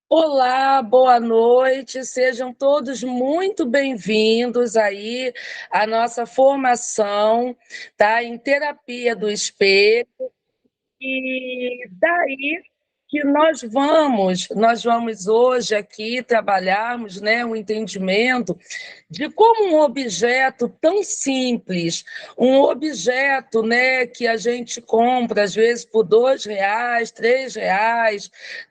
Olá, boa noite, sejam todos muito bem-vindos aí à nossa formação, tá? Em terapia do espelho. E daí que nós vamos hoje aqui trabalharmos, né, o entendimento de como um objeto tão simples, um objeto, né, que a gente compra às vezes por R$ 2, R$ 3,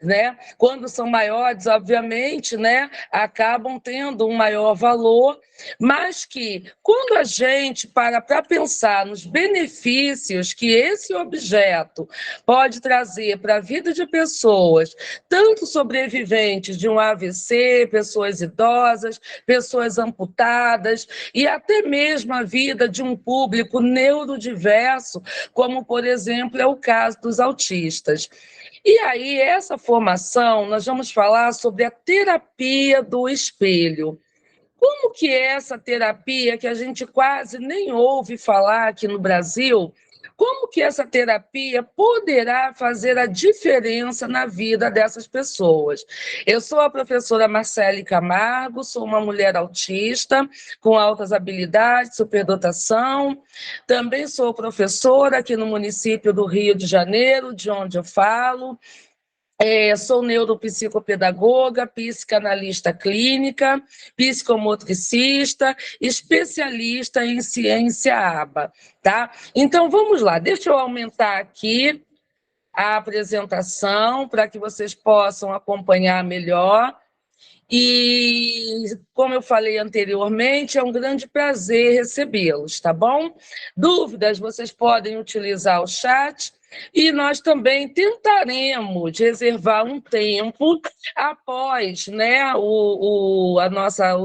né, quando são maiores, obviamente, né, acabam tendo um maior valor, mas que quando a gente para pensar nos benefícios que esse objeto pode trazer para a vida de pessoas, tanto sobreviventes de um AVC, pessoas idosas, pessoas amputadas e até mesmo a vida de um público neurodiverso, como, por exemplo, é o caso dos autistas. E aí, essa formação, nós vamos falar sobre a terapia do espelho. Como que é essa terapia que a gente quase nem ouve falar aqui no Brasil? Como que essa terapia poderá fazer a diferença na vida dessas pessoas? Eu sou a professora Marcele Camargo, sou uma mulher autista com altas habilidades, superdotação. Também sou professora aqui no município do Rio de Janeiro, de onde eu falo. Sou neuropsicopedagoga, psicanalista clínica, psicomotricista, especialista em ciência ABA, tá? Então, vamos lá, deixa eu aumentar aqui a apresentação para que vocês possam acompanhar melhor. E, como eu falei anteriormente, é um grande prazer recebê-los, tá bom? Dúvidas, vocês podem utilizar o chat e nós também tentaremos reservar um tempo após, né, o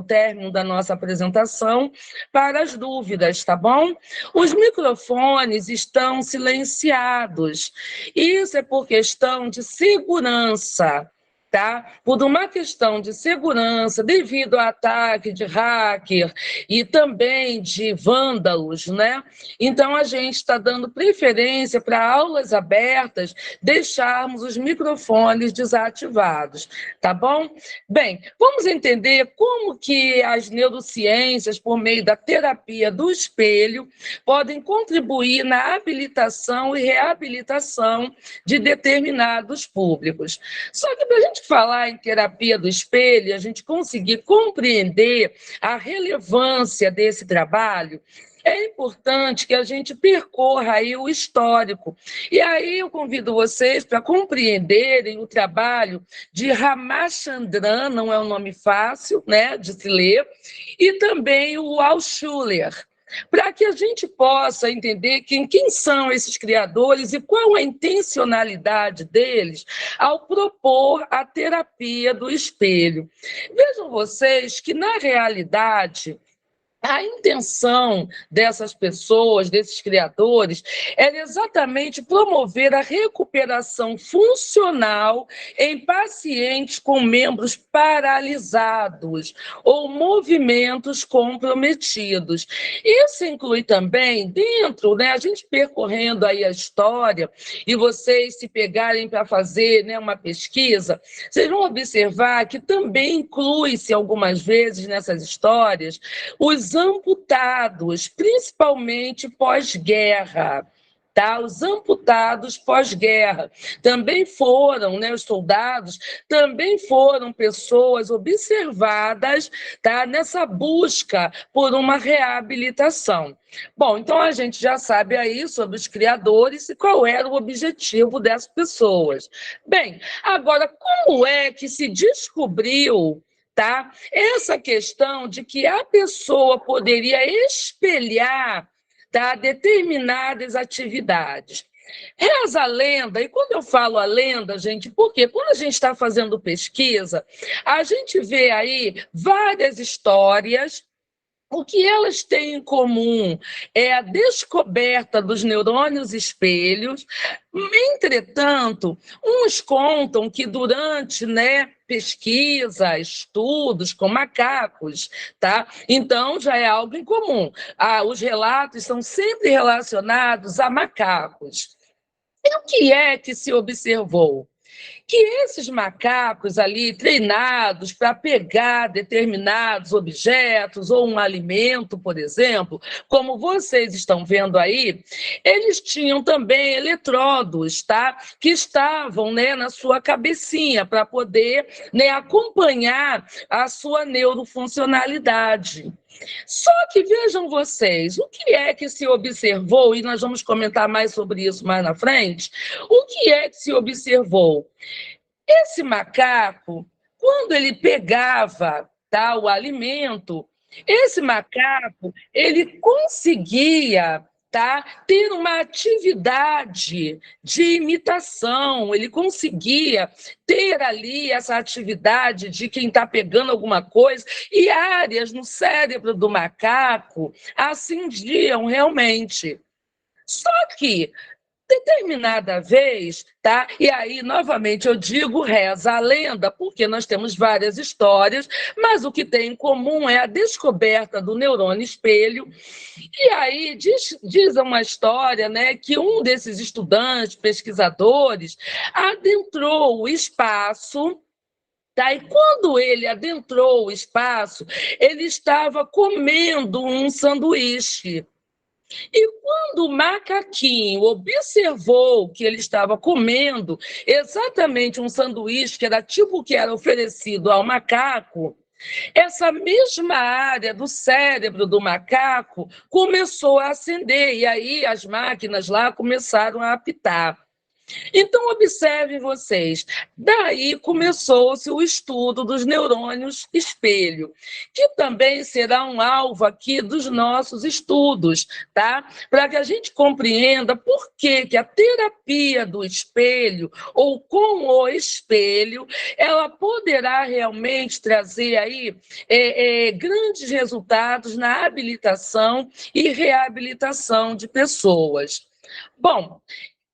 término da nossa apresentação para as dúvidas, tá bom? Os microfones estão silenciados. Isso é por questão de segurança, tá? Por uma questão de segurança, devido ao ataque de hacker e também de vândalos, né? Então, a gente está dando preferência para aulas abertas, deixarmos os microfones desativados, tá bom? Bem, vamos entender como que as neurociências, por meio da terapia do espelho, podem contribuir na habilitação e reabilitação de determinados públicos. Só que para a gente falar em terapia do espelho, a gente conseguir compreender a relevância desse trabalho, é importante que a gente percorra aí o histórico. E aí eu convido vocês para compreenderem o trabalho de Ramachandran, não é um nome fácil, né, de se ler, e também o Altshuler, para que a gente possa entender quem são esses criadores e qual a intencionalidade deles ao propor a terapia do espelho. Vejam vocês que, na realidade, a intenção dessas pessoas, desses criadores, era exatamente promover a recuperação funcional em pacientes com membros paralisados ou movimentos comprometidos. Isso inclui também, dentro, né, a gente percorrendo aí a história, e vocês se pegarem para fazer, né, uma pesquisa, vocês vão observar que também inclui-se algumas vezes nessas histórias os amputados, principalmente pós-guerra. Tá? Os amputados pós-guerra também foram, né, os soldados também foram pessoas observadas, tá, nessa busca por uma reabilitação. Bom, então a gente já sabe aí sobre os criadores e qual era o objetivo dessas pessoas. Bem, agora, como é que se descobriu, tá, essa questão de que a pessoa poderia espelhar, tá, determinadas atividades? Reza a lenda, e quando eu falo a lenda, gente, porque quando a gente está fazendo pesquisa, a gente vê aí várias histórias. O que elas têm em comum é a descoberta dos neurônios espelhos. Entretanto, uns contam que durante, né, pesquisa, estudos com macacos, tá? Então já é algo em comum. Os relatos são sempre relacionados a macacos. E o que é que se observou? que esses macacos ali, treinados para pegar determinados objetos ou um alimento, por exemplo, como vocês estão vendo aí, eles tinham também eletrodos, tá? Que estavam, né, na sua cabecinha para poder, né, acompanhar a sua neurofuncionalidade. Só que vejam vocês, o que é que se observou, e nós vamos comentar mais sobre isso mais na frente, o que é que se observou? Esse macaco, quando ele pegava, tá, o alimento, esse macaco, ele conseguia, tá, ter uma atividade de imitação, ele conseguia ter ali essa atividade de quem está pegando alguma coisa, e áreas no cérebro do macaco acendiam realmente. Só que determinada vez, tá? E aí, novamente, eu digo reza a lenda, porque nós temos várias histórias, mas o que tem em comum é a descoberta do neurônio espelho. E aí diz uma história, né, que um desses estudantes, pesquisadores, adentrou o espaço. Tá? E quando ele adentrou o espaço, ele estava comendo um sanduíche. E quando o macaquinho observou que ele estava comendo exatamente um sanduíche, que era tipo o que era oferecido ao macaco, essa mesma área do cérebro do macaco começou a acender, e aí as máquinas lá começaram a apitar. Então, observem vocês, daí começou-se o estudo dos neurônios espelho, que também será um alvo aqui dos nossos estudos, tá? Para que a gente compreenda por que a terapia do espelho, ou com o espelho, ela poderá realmente trazer aí grandes resultados na habilitação e reabilitação de pessoas. Bom,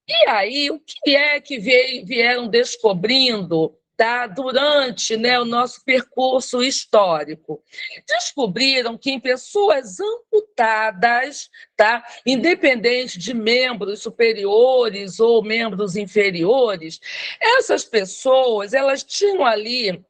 e aí, o que é que vieram descobrindo, tá, durante, né, o nosso percurso histórico? Descobriram que em pessoas amputadas, tá, independente de membros superiores ou membros inferiores, essas pessoas elas tinham ali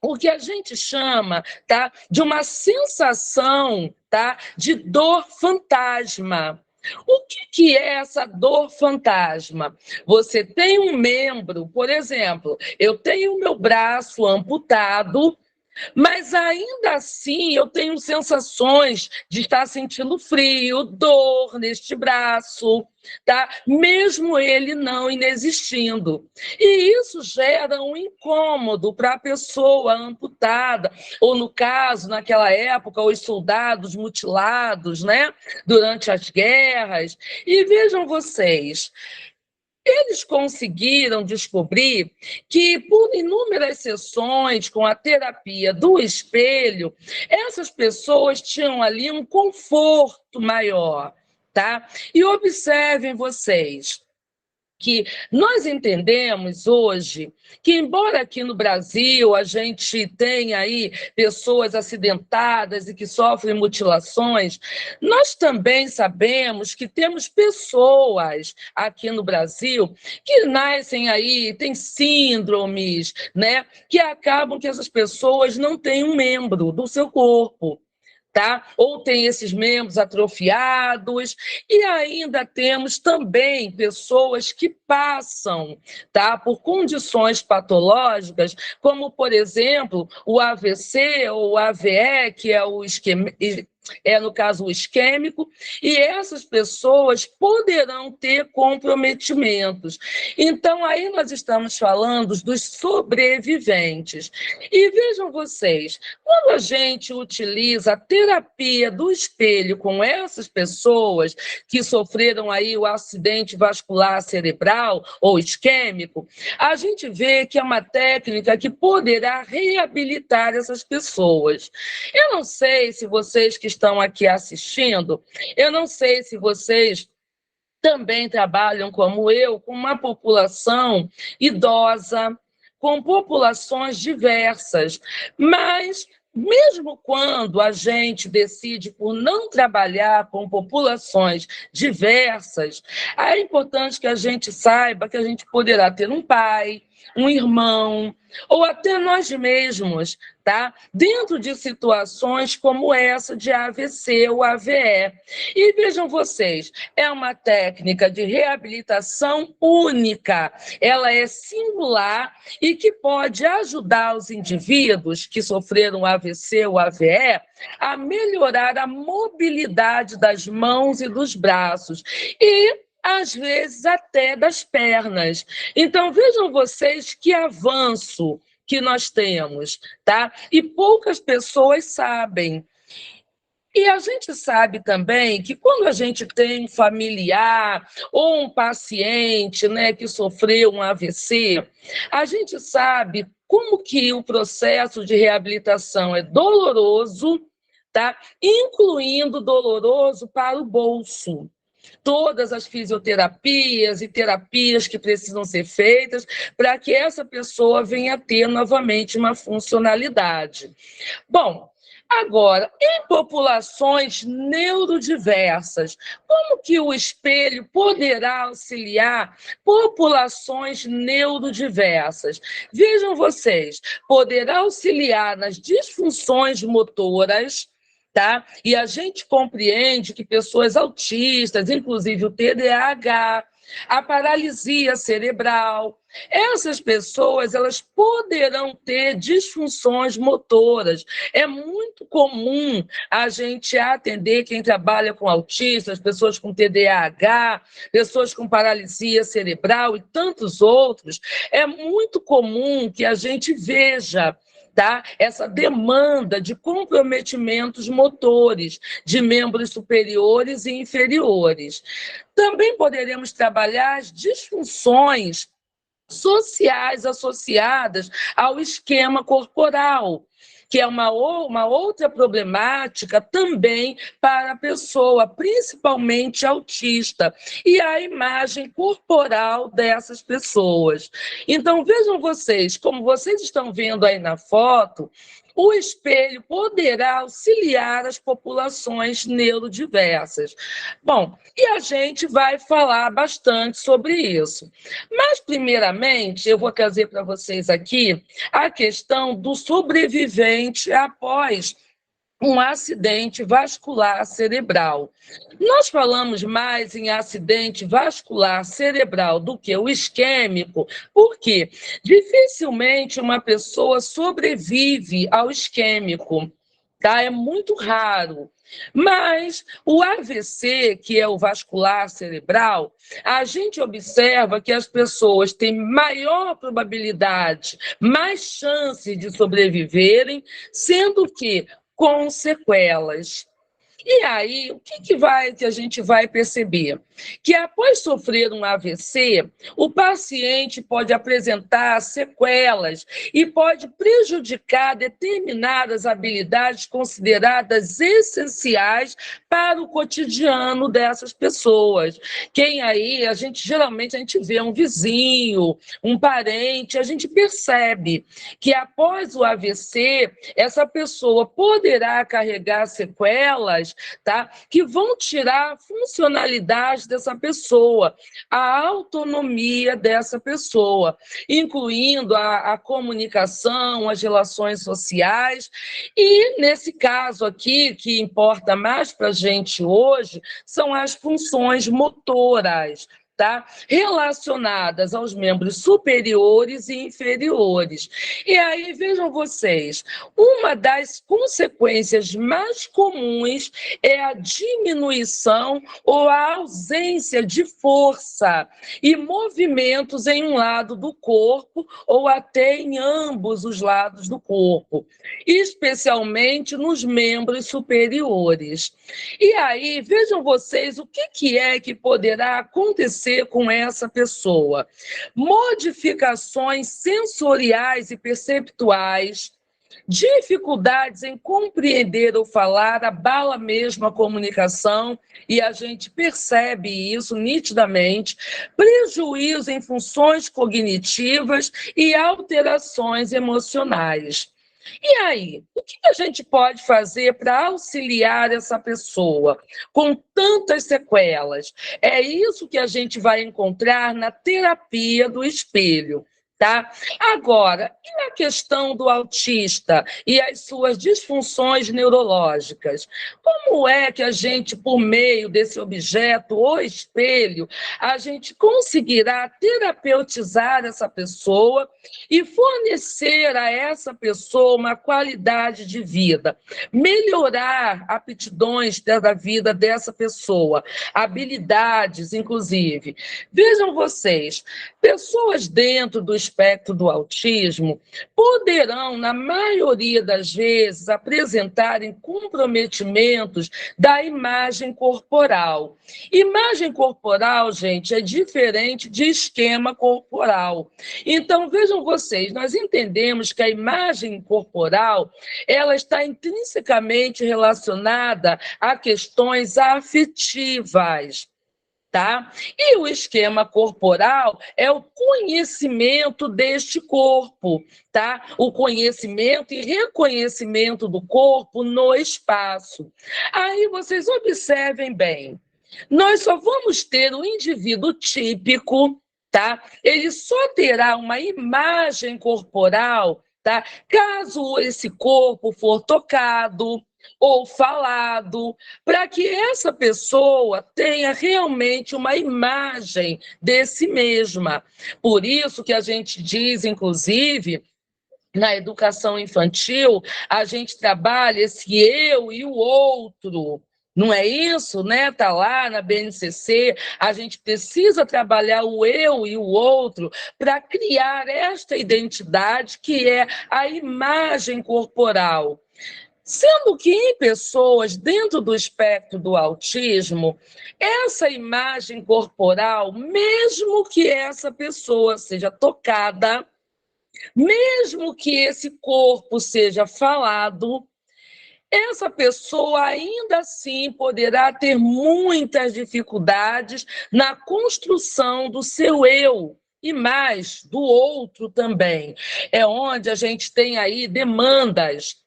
o que a gente chama, tá, de uma sensação, tá, de dor fantasma. O que é essa dor fantasma? Você tem um membro, por exemplo, eu tenho o meu braço amputado, mas ainda assim eu tenho sensações de estar sentindo frio, dor neste braço, tá? Mesmo ele não inexistindo. E isso gera um incômodo para a pessoa amputada, ou no caso, naquela época, os soldados mutilados, né? Durante as guerras. E vejam vocês, eles conseguiram descobrir que, por inúmeras sessões com a terapia do espelho, essas pessoas tinham ali um conforto maior, tá? E observem vocês, que nós entendemos hoje que, embora aqui no Brasil a gente tenha aí pessoas acidentadas e que sofrem mutilações, nós também sabemos que temos pessoas aqui no Brasil que nascem aí, têm síndromes, né, que acabam que essas pessoas não têm um membro do seu corpo. Tá? Ou tem esses membros atrofiados, e ainda temos também pessoas que passam, tá, por condições patológicas, como, por exemplo, o AVC ou o AVE, que é o esquema, no caso, o isquêmico, e essas pessoas poderão ter comprometimentos. Então, aí nós estamos falando dos sobreviventes. E vejam vocês, quando a gente utiliza a terapia do espelho com essas pessoas que sofreram aí o acidente vascular cerebral ou isquêmico, a gente vê que é uma técnica que poderá reabilitar essas pessoas. Eu não sei se vocês que estão aqui assistindo, eu não sei se vocês também trabalham como eu, com uma população idosa, com populações diversas, mas mesmo quando a gente decide por não trabalhar com populações diversas, é importante que a gente saiba que a gente poderá ter um pai, um irmão, ou até nós mesmos, tá? Dentro de situações como essa de AVC ou AVE. E vejam vocês, é uma técnica de reabilitação única, ela é singular e que pode ajudar os indivíduos que sofreram AVC ou AVE a melhorar a mobilidade das mãos e dos braços e às vezes até das pernas. Então, vejam vocês que avanço que nós temos, tá? E poucas pessoas sabem. E a gente sabe também que quando a gente tem um familiar ou um paciente, né, que sofreu um AVC, a gente sabe como que o processo de reabilitação é doloroso, tá? Incluindo doloroso para o bolso, todas as fisioterapias e terapias que precisam ser feitas para que essa pessoa venha a ter novamente uma funcionalidade. Bom, agora, em populações neurodiversas, como que o espelho poderá auxiliar populações neurodiversas? Vejam vocês, poderá auxiliar nas disfunções motoras, tá? E a gente compreende que pessoas autistas, inclusive o TDAH, a paralisia cerebral, essas pessoas elas poderão ter disfunções motoras. É muito comum a gente atender quem trabalha com autistas, pessoas com TDAH, pessoas com paralisia cerebral e tantos outros. É muito comum que a gente veja, tá? Essa demanda de comprometimentos motores de membros superiores e inferiores. Também poderemos trabalhar as disfunções sociais associadas ao esquema corporal, que é uma outra problemática também para a pessoa, principalmente autista, e a imagem corporal dessas pessoas. Então, vejam vocês, como vocês estão vendo aí na foto, o espelho poderá auxiliar as populações neurodiversas. Bom, e a gente vai falar bastante sobre isso. Mas, primeiramente, eu vou trazer para vocês aqui a questão do sobrevivente após um acidente vascular cerebral. Nós falamos mais em acidente vascular cerebral do que o isquêmico, porque dificilmente uma pessoa sobrevive ao isquêmico, tá? É muito raro. Mas o AVC, que é o vascular cerebral, a gente observa que as pessoas têm maior probabilidade, mais chance de sobreviverem, sendo que com sequelas. E aí, o que a gente vai perceber? Que após sofrer um AVC, o paciente pode apresentar sequelas e pode prejudicar determinadas habilidades consideradas essenciais para o cotidiano dessas pessoas. Quem aí, geralmente a gente vê um vizinho, um parente, a gente percebe que após o AVC, essa pessoa poderá carregar sequelas, tá? Que vão tirar a funcionalidade dessa pessoa, a autonomia dessa pessoa, incluindo a comunicação, as relações sociais. E, nesse caso aqui, que importa mais para a gente hoje, são as funções motoras, tá? Relacionadas aos membros superiores e inferiores. E aí, vejam vocês, uma das consequências mais comuns é a diminuição ou a ausência de força e movimentos em um lado do corpo ou até em ambos os lados do corpo, especialmente nos membros superiores. E aí, vejam vocês o que é que poderá acontecer com essa pessoa. Modificações sensoriais e perceptuais, dificuldades em compreender ou falar, abala mesmo a comunicação, e a gente percebe isso nitidamente, prejuízo em funções cognitivas e alterações emocionais. E aí, o que a gente pode fazer para auxiliar essa pessoa com tantas sequelas? É isso que a gente vai encontrar na terapia do espelho, Tá? Agora, e a questão do autista e as suas disfunções neurológicas? Como é que a gente, por meio desse objeto ou espelho, a gente conseguirá terapeutizar essa pessoa e fornecer a essa pessoa uma qualidade de vida, melhorar aptidões da vida dessa pessoa, habilidades, inclusive. Vejam vocês, pessoas dentro do espectro do autismo poderão, na maioria das vezes, apresentarem comprometimentos da imagem corporal. Imagem corporal, gente, é diferente de esquema corporal. Então, vejam vocês, nós entendemos que a imagem corporal, ela está intrinsecamente relacionada a questões afetivas. Tá? E o esquema corporal é o conhecimento deste corpo, tá? O conhecimento e reconhecimento do corpo no espaço. Aí vocês observem bem, nós só vamos ter o indivíduo típico, tá? Ele só terá uma imagem corporal, tá? Caso esse corpo for tocado ou falado, para que essa pessoa tenha realmente uma imagem de si mesma. Por isso que a gente diz, inclusive, na educação infantil, a gente trabalha esse eu e o outro. Não é isso, né? Está lá na BNCC, a gente precisa trabalhar o eu e o outro para criar esta identidade que é a imagem corporal. Sendo que em pessoas dentro do espectro do autismo, essa imagem corporal, mesmo que essa pessoa seja tocada, mesmo que esse corpo seja falado, essa pessoa ainda assim poderá ter muitas dificuldades na construção do seu eu. E mais, do outro também. É onde a gente tem aí demandas.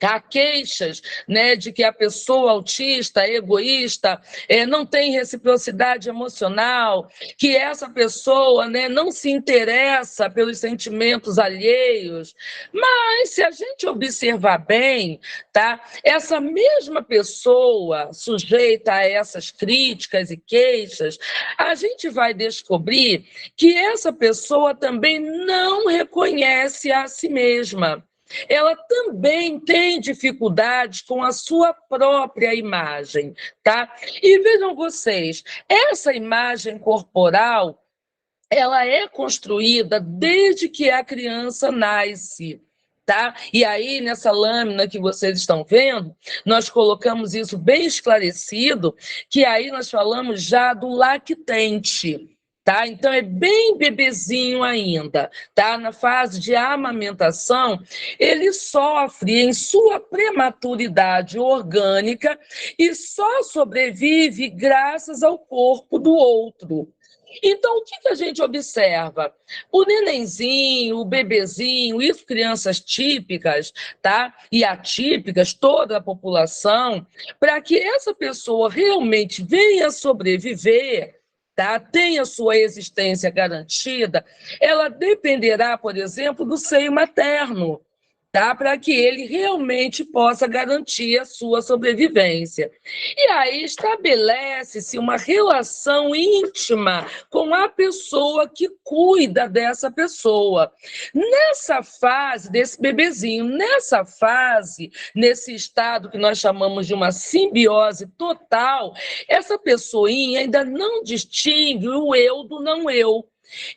Há queixas, né, de que a pessoa autista, egoísta, não tem reciprocidade emocional, que essa pessoa, né, não se interessa pelos sentimentos alheios. Mas, se a gente observar bem, tá, essa mesma pessoa sujeita a essas críticas e queixas, a gente vai descobrir que essa pessoa também não reconhece a si mesma. Ela também tem dificuldades com a sua própria imagem, tá? E vejam vocês, essa imagem corporal, ela é construída desde que a criança nasce. Tá? E aí, nessa lâmina que vocês estão vendo, nós colocamos isso bem esclarecido, que aí nós falamos já do lactente. Tá? Então, é bem bebezinho ainda, tá? Na fase de amamentação, ele sofre em sua prematuridade orgânica e só sobrevive graças ao corpo do outro. Então, o que a gente observa? O nenenzinho, o bebezinho, isso crianças típicas, tá? E atípicas, toda a população, para que essa pessoa realmente venha sobreviver, tá? Tenha sua existência garantida, ela dependerá, por exemplo, do seio materno, tá? Para que ele realmente possa garantir a sua sobrevivência. E aí estabelece-se uma relação íntima com a pessoa que cuida dessa pessoa. Nessa fase, desse bebezinho, nessa fase, nesse estado que nós chamamos de uma simbiose total, essa pessoinha ainda não distingue o eu do não eu.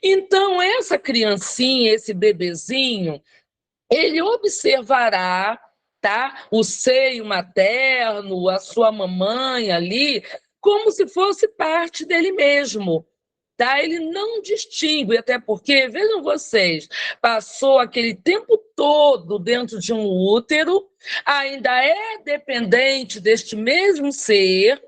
Então, essa criancinha, esse bebezinho, ele observará, tá, o seio materno, a sua mamãe ali, como se fosse parte dele mesmo. Tá? Ele não distingue, até porque, vejam vocês, passou aquele tempo todo dentro de um útero, ainda é dependente deste mesmo ser,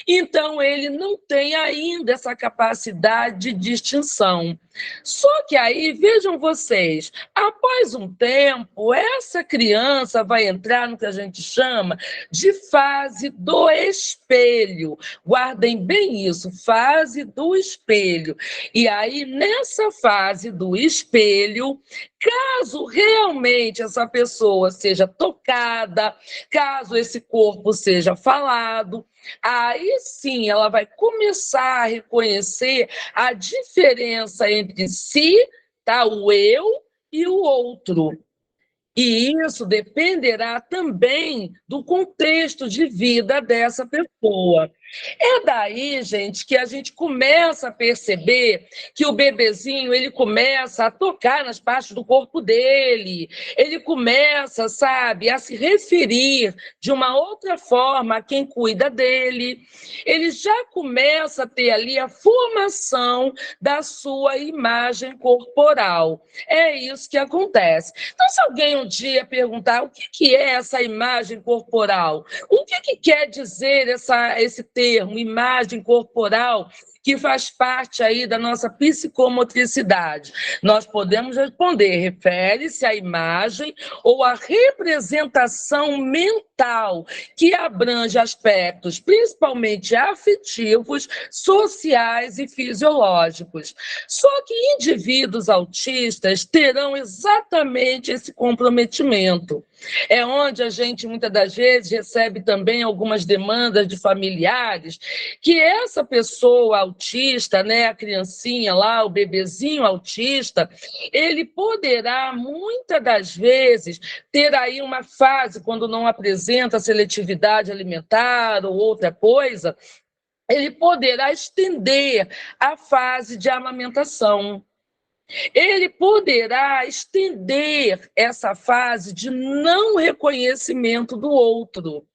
então ele não tem ainda essa capacidade de distinção. Só que aí, vejam vocês, após um tempo, essa criança vai entrar no que a gente chama de fase do espelho. Guardem bem isso, fase do espelho. E aí, nessa fase do espelho, caso realmente essa pessoa seja tocada, caso esse corpo seja falado, aí sim ela vai começar a reconhecer a diferença entre si, tá? O eu e o outro. E isso dependerá também do contexto de vida dessa pessoa. É daí, gente, que a gente começa a perceber que o bebezinho, ele começa a tocar nas partes do corpo dele, ele começa, sabe, a se referir de uma outra forma a quem cuida dele, ele já começa a ter ali a formação da sua imagem corporal. É isso que acontece. Então, se alguém um dia perguntar o que é essa imagem corporal, o que quer dizer esse termo, imagem corporal, que faz parte aí da nossa psicomotricidade, nós podemos responder, refere-se à imagem ou à representação mental, que abrange aspectos principalmente afetivos, sociais e fisiológicos. Só que indivíduos autistas terão exatamente esse comprometimento. É onde a gente, muitas das vezes, recebe também algumas demandas de familiares que essa pessoa autista, né, a criancinha lá, o bebezinho autista, ele poderá, muitas das vezes, ter aí uma fase, quando não apresenta seletividade alimentar ou outra coisa, ele poderá estender a fase de amamentação. Ele poderá estender essa fase de não reconhecimento do outro.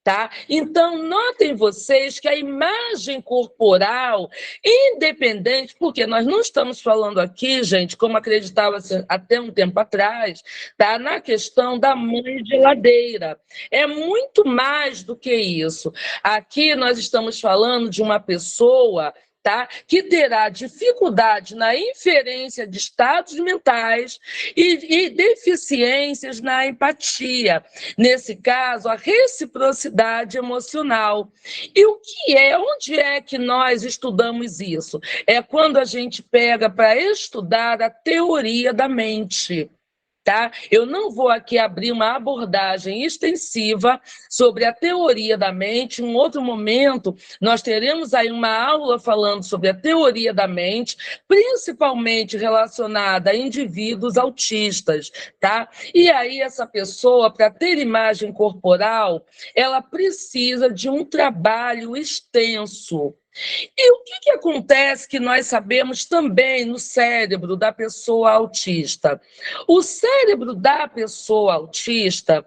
Tá? Então, notem vocês que a imagem corporal, independente, porque nós não estamos falando aqui, gente, como acreditava até um tempo atrás, tá? Na questão da mãe geladeira. É muito mais do que isso. Aqui nós estamos falando de uma pessoa, tá? Que terá dificuldade na inferência de estados mentais e deficiências na empatia. Nesse caso, a reciprocidade emocional. E onde é que nós estudamos isso? É quando a gente pega para estudar a teoria da mente. Tá? Eu não vou aqui abrir uma abordagem extensiva sobre a teoria da mente. Em um outro momento, nós teremos aí uma aula falando sobre a teoria da mente, principalmente relacionada a indivíduos autistas. Tá? E aí, essa pessoa, para ter imagem corporal, ela precisa de um trabalho extenso. E o que acontece que nós sabemos também no cérebro da pessoa autista? O cérebro da pessoa autista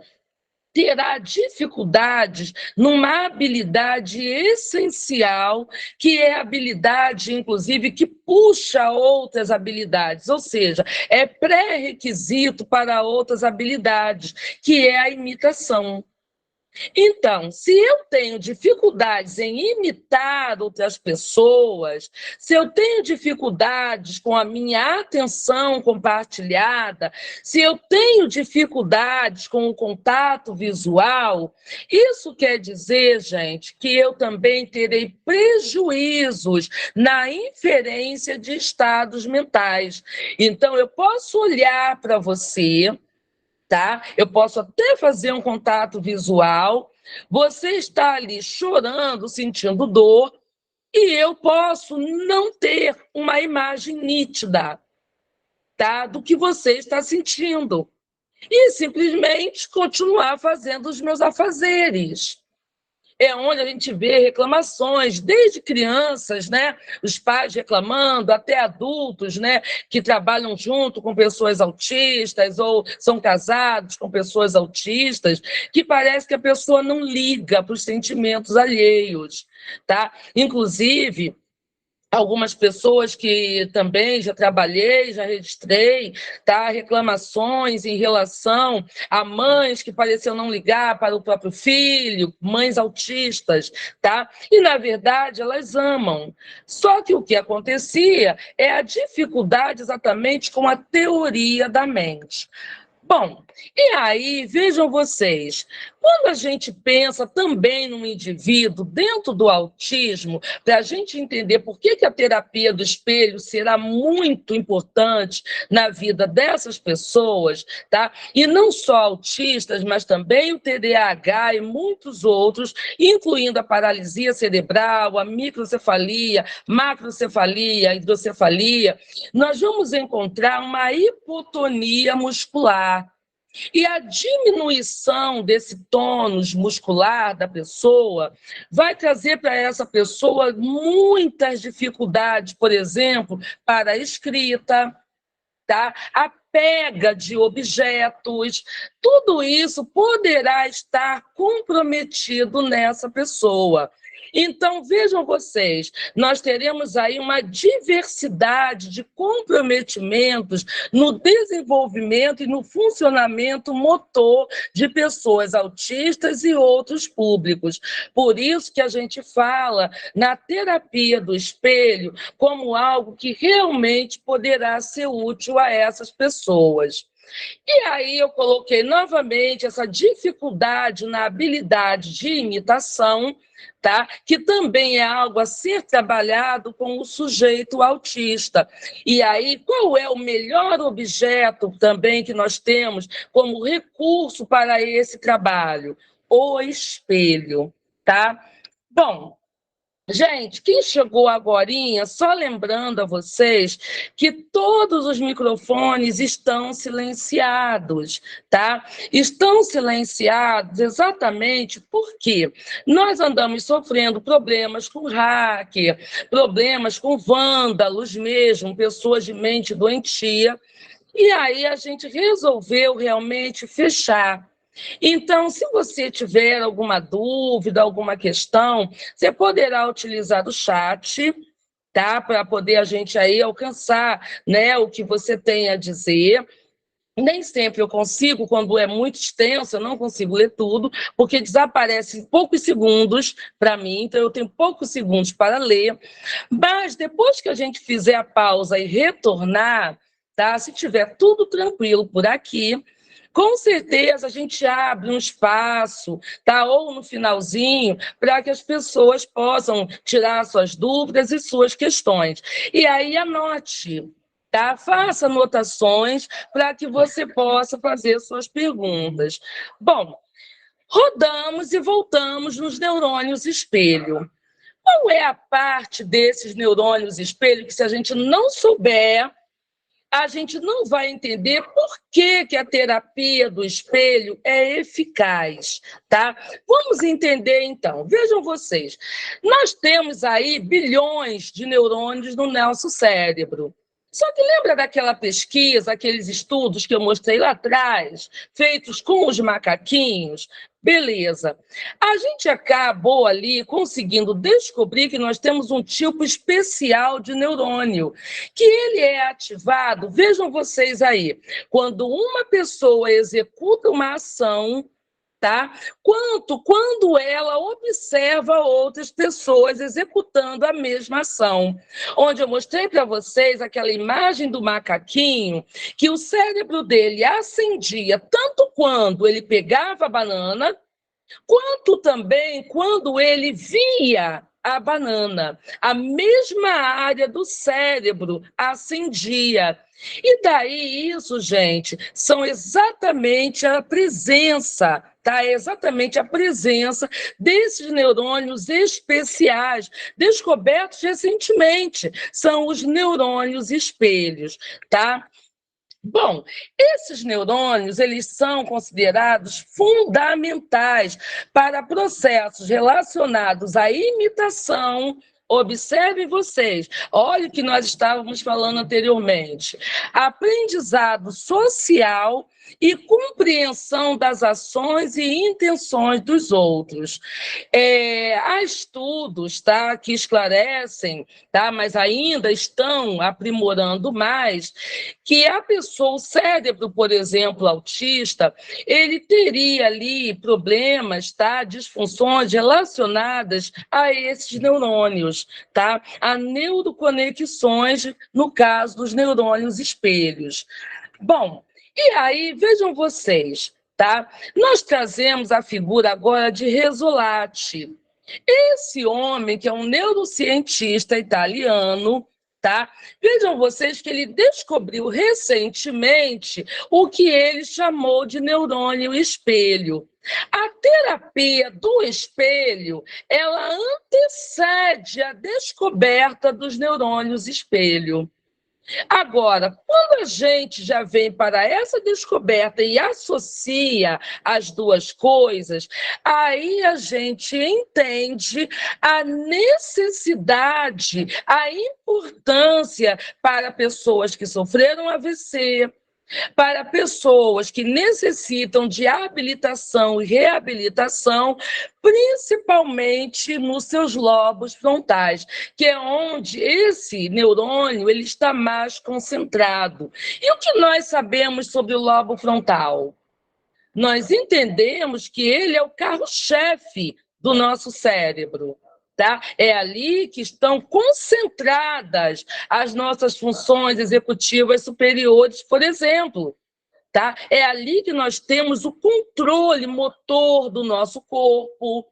terá dificuldades numa habilidade essencial, que é a habilidade, inclusive, que puxa outras habilidades, ou seja, é pré-requisito para outras habilidades, que é a imitação. Então, se eu tenho dificuldades em imitar outras pessoas, se eu tenho dificuldades com a minha atenção compartilhada, se eu tenho dificuldades com o contato visual, isso quer dizer, gente, que eu também terei prejuízos na inferência de estados mentais. Então, eu posso olhar para você. Tá? Eu posso até fazer um contato visual, você está ali chorando, sentindo dor, e eu posso não ter uma imagem nítida, tá? Do que você está sentindo. E simplesmente continuar fazendo os meus afazeres. É onde a gente vê reclamações, desde crianças, né? Os pais reclamando, até adultos, né? Que trabalham junto com pessoas autistas ou são casados com pessoas autistas, que parece que a pessoa não liga para os sentimentos alheios, tá? Inclusive, algumas pessoas que também já trabalhei, já registrei, tá? Reclamações em relação a mães que pareciam não ligar para o próprio filho, mães autistas, tá? E, na verdade, elas amam. Só que o que acontecia é a dificuldade exatamente com a teoria da mente. Bom, e aí, vejam vocês, quando a gente pensa também num indivíduo dentro do autismo, para a gente entender por que a terapia do espelho será muito importante na vida dessas pessoas, tá? E não só autistas, mas também o TDAH e muitos outros, incluindo a paralisia cerebral, a microcefalia, macrocefalia, hidrocefalia, nós vamos encontrar uma hipotonia muscular. E a diminuição desse tônus muscular da pessoa vai trazer para essa pessoa muitas dificuldades, por exemplo, para a escrita, tá? A pega de objetos, tudo isso poderá estar comprometido nessa pessoa. Então, vejam vocês, nós teremos aí uma diversidade de comprometimentos no desenvolvimento e no funcionamento motor de pessoas autistas e outros públicos. Por isso que a gente fala na terapia do espelho como algo que realmente poderá ser útil a essas pessoas. E aí eu coloquei novamente essa dificuldade na habilidade de imitação, tá? Que também é algo a ser trabalhado com o sujeito autista. E aí, qual é o melhor objeto também que nós temos como recurso para esse trabalho? O espelho, tá? Bom, gente, quem chegou agorinha, só lembrando a vocês que todos os microfones estão silenciados, tá? Estão silenciados exatamente porque nós andamos sofrendo problemas com hacker, problemas com vândalos mesmo, pessoas de mente doentia, e aí a gente resolveu realmente fechar. Então, se você tiver alguma dúvida, alguma questão, você poderá utilizar o chat, tá? Para poder a gente aí alcançar, né, o que você tem a dizer. Nem sempre eu consigo, quando é muito extenso, eu não consigo ler tudo, porque desaparece em poucos segundos para mim, então eu tenho poucos segundos para ler. Mas depois que a gente fizer a pausa e retornar, tá? Se tiver tudo tranquilo por aqui, com certeza a gente abre um espaço, tá? Ou no finalzinho, para que as pessoas possam tirar suas dúvidas e suas questões. E aí anote, tá? Faça anotações para que você possa fazer suas perguntas. Bom, rodamos e voltamos nos neurônios espelho. Qual é a parte desses neurônios espelho que, se a gente não souber, a gente não vai entender por que a terapia do espelho é eficaz, tá? Vamos entender, então. Vejam vocês, nós temos aí bilhões de neurônios no nosso cérebro. Só que lembra daquela pesquisa, aqueles estudos que eu mostrei lá atrás, feitos com os macaquinhos? Beleza. A gente acabou ali conseguindo descobrir que nós temos um tipo especial de neurônio, que ele é ativado, vejam vocês aí, quando uma pessoa executa uma ação, tá? Quando ela observa outras pessoas executando a mesma ação. Onde eu mostrei para vocês aquela imagem do macaquinho, que o cérebro dele acendia tanto quando ele pegava a banana, quanto também quando ele via a banana. A mesma área do cérebro acendia. E daí isso, gente, são exatamente a presença, tá? É exatamente a presença desses neurônios especiais, descobertos recentemente. São os neurônios espelhos, tá? Bom, esses neurônios, eles são considerados fundamentais para processos relacionados à imitação. Observem vocês, olha o que nós estávamos falando anteriormente. Aprendizado social e compreensão das ações e intenções dos outros. Há estudos, tá, que esclarecem, tá, mas ainda estão aprimorando mais, que a pessoa, o cérebro, por exemplo, autista, ele teria ali problemas, tá, disfunções relacionadas a esses neurônios, tá, a neuroconexões, no caso dos neurônios espelhos. Bom, e aí, vejam vocês, tá? Nós trazemos a figura agora de Resolati. Esse homem, que é um neurocientista italiano, tá? Vejam vocês que ele descobriu recentemente o que ele chamou de neurônio espelho. A terapia do espelho, ela antecede a descoberta dos neurônios espelho. Agora, quando a gente já vem para essa descoberta e associa as duas coisas, aí a gente entende a necessidade, a importância para pessoas que sofreram AVC, para pessoas que necessitam de habilitação e reabilitação, principalmente nos seus lobos frontais, que é onde esse neurônio ele está mais concentrado. E o que nós sabemos sobre o lobo frontal? Nós entendemos que ele é o carro-chefe do nosso cérebro. Tá? É ali que estão concentradas as nossas funções executivas superiores, por exemplo. Tá? É ali que nós temos o controle motor do nosso corpo,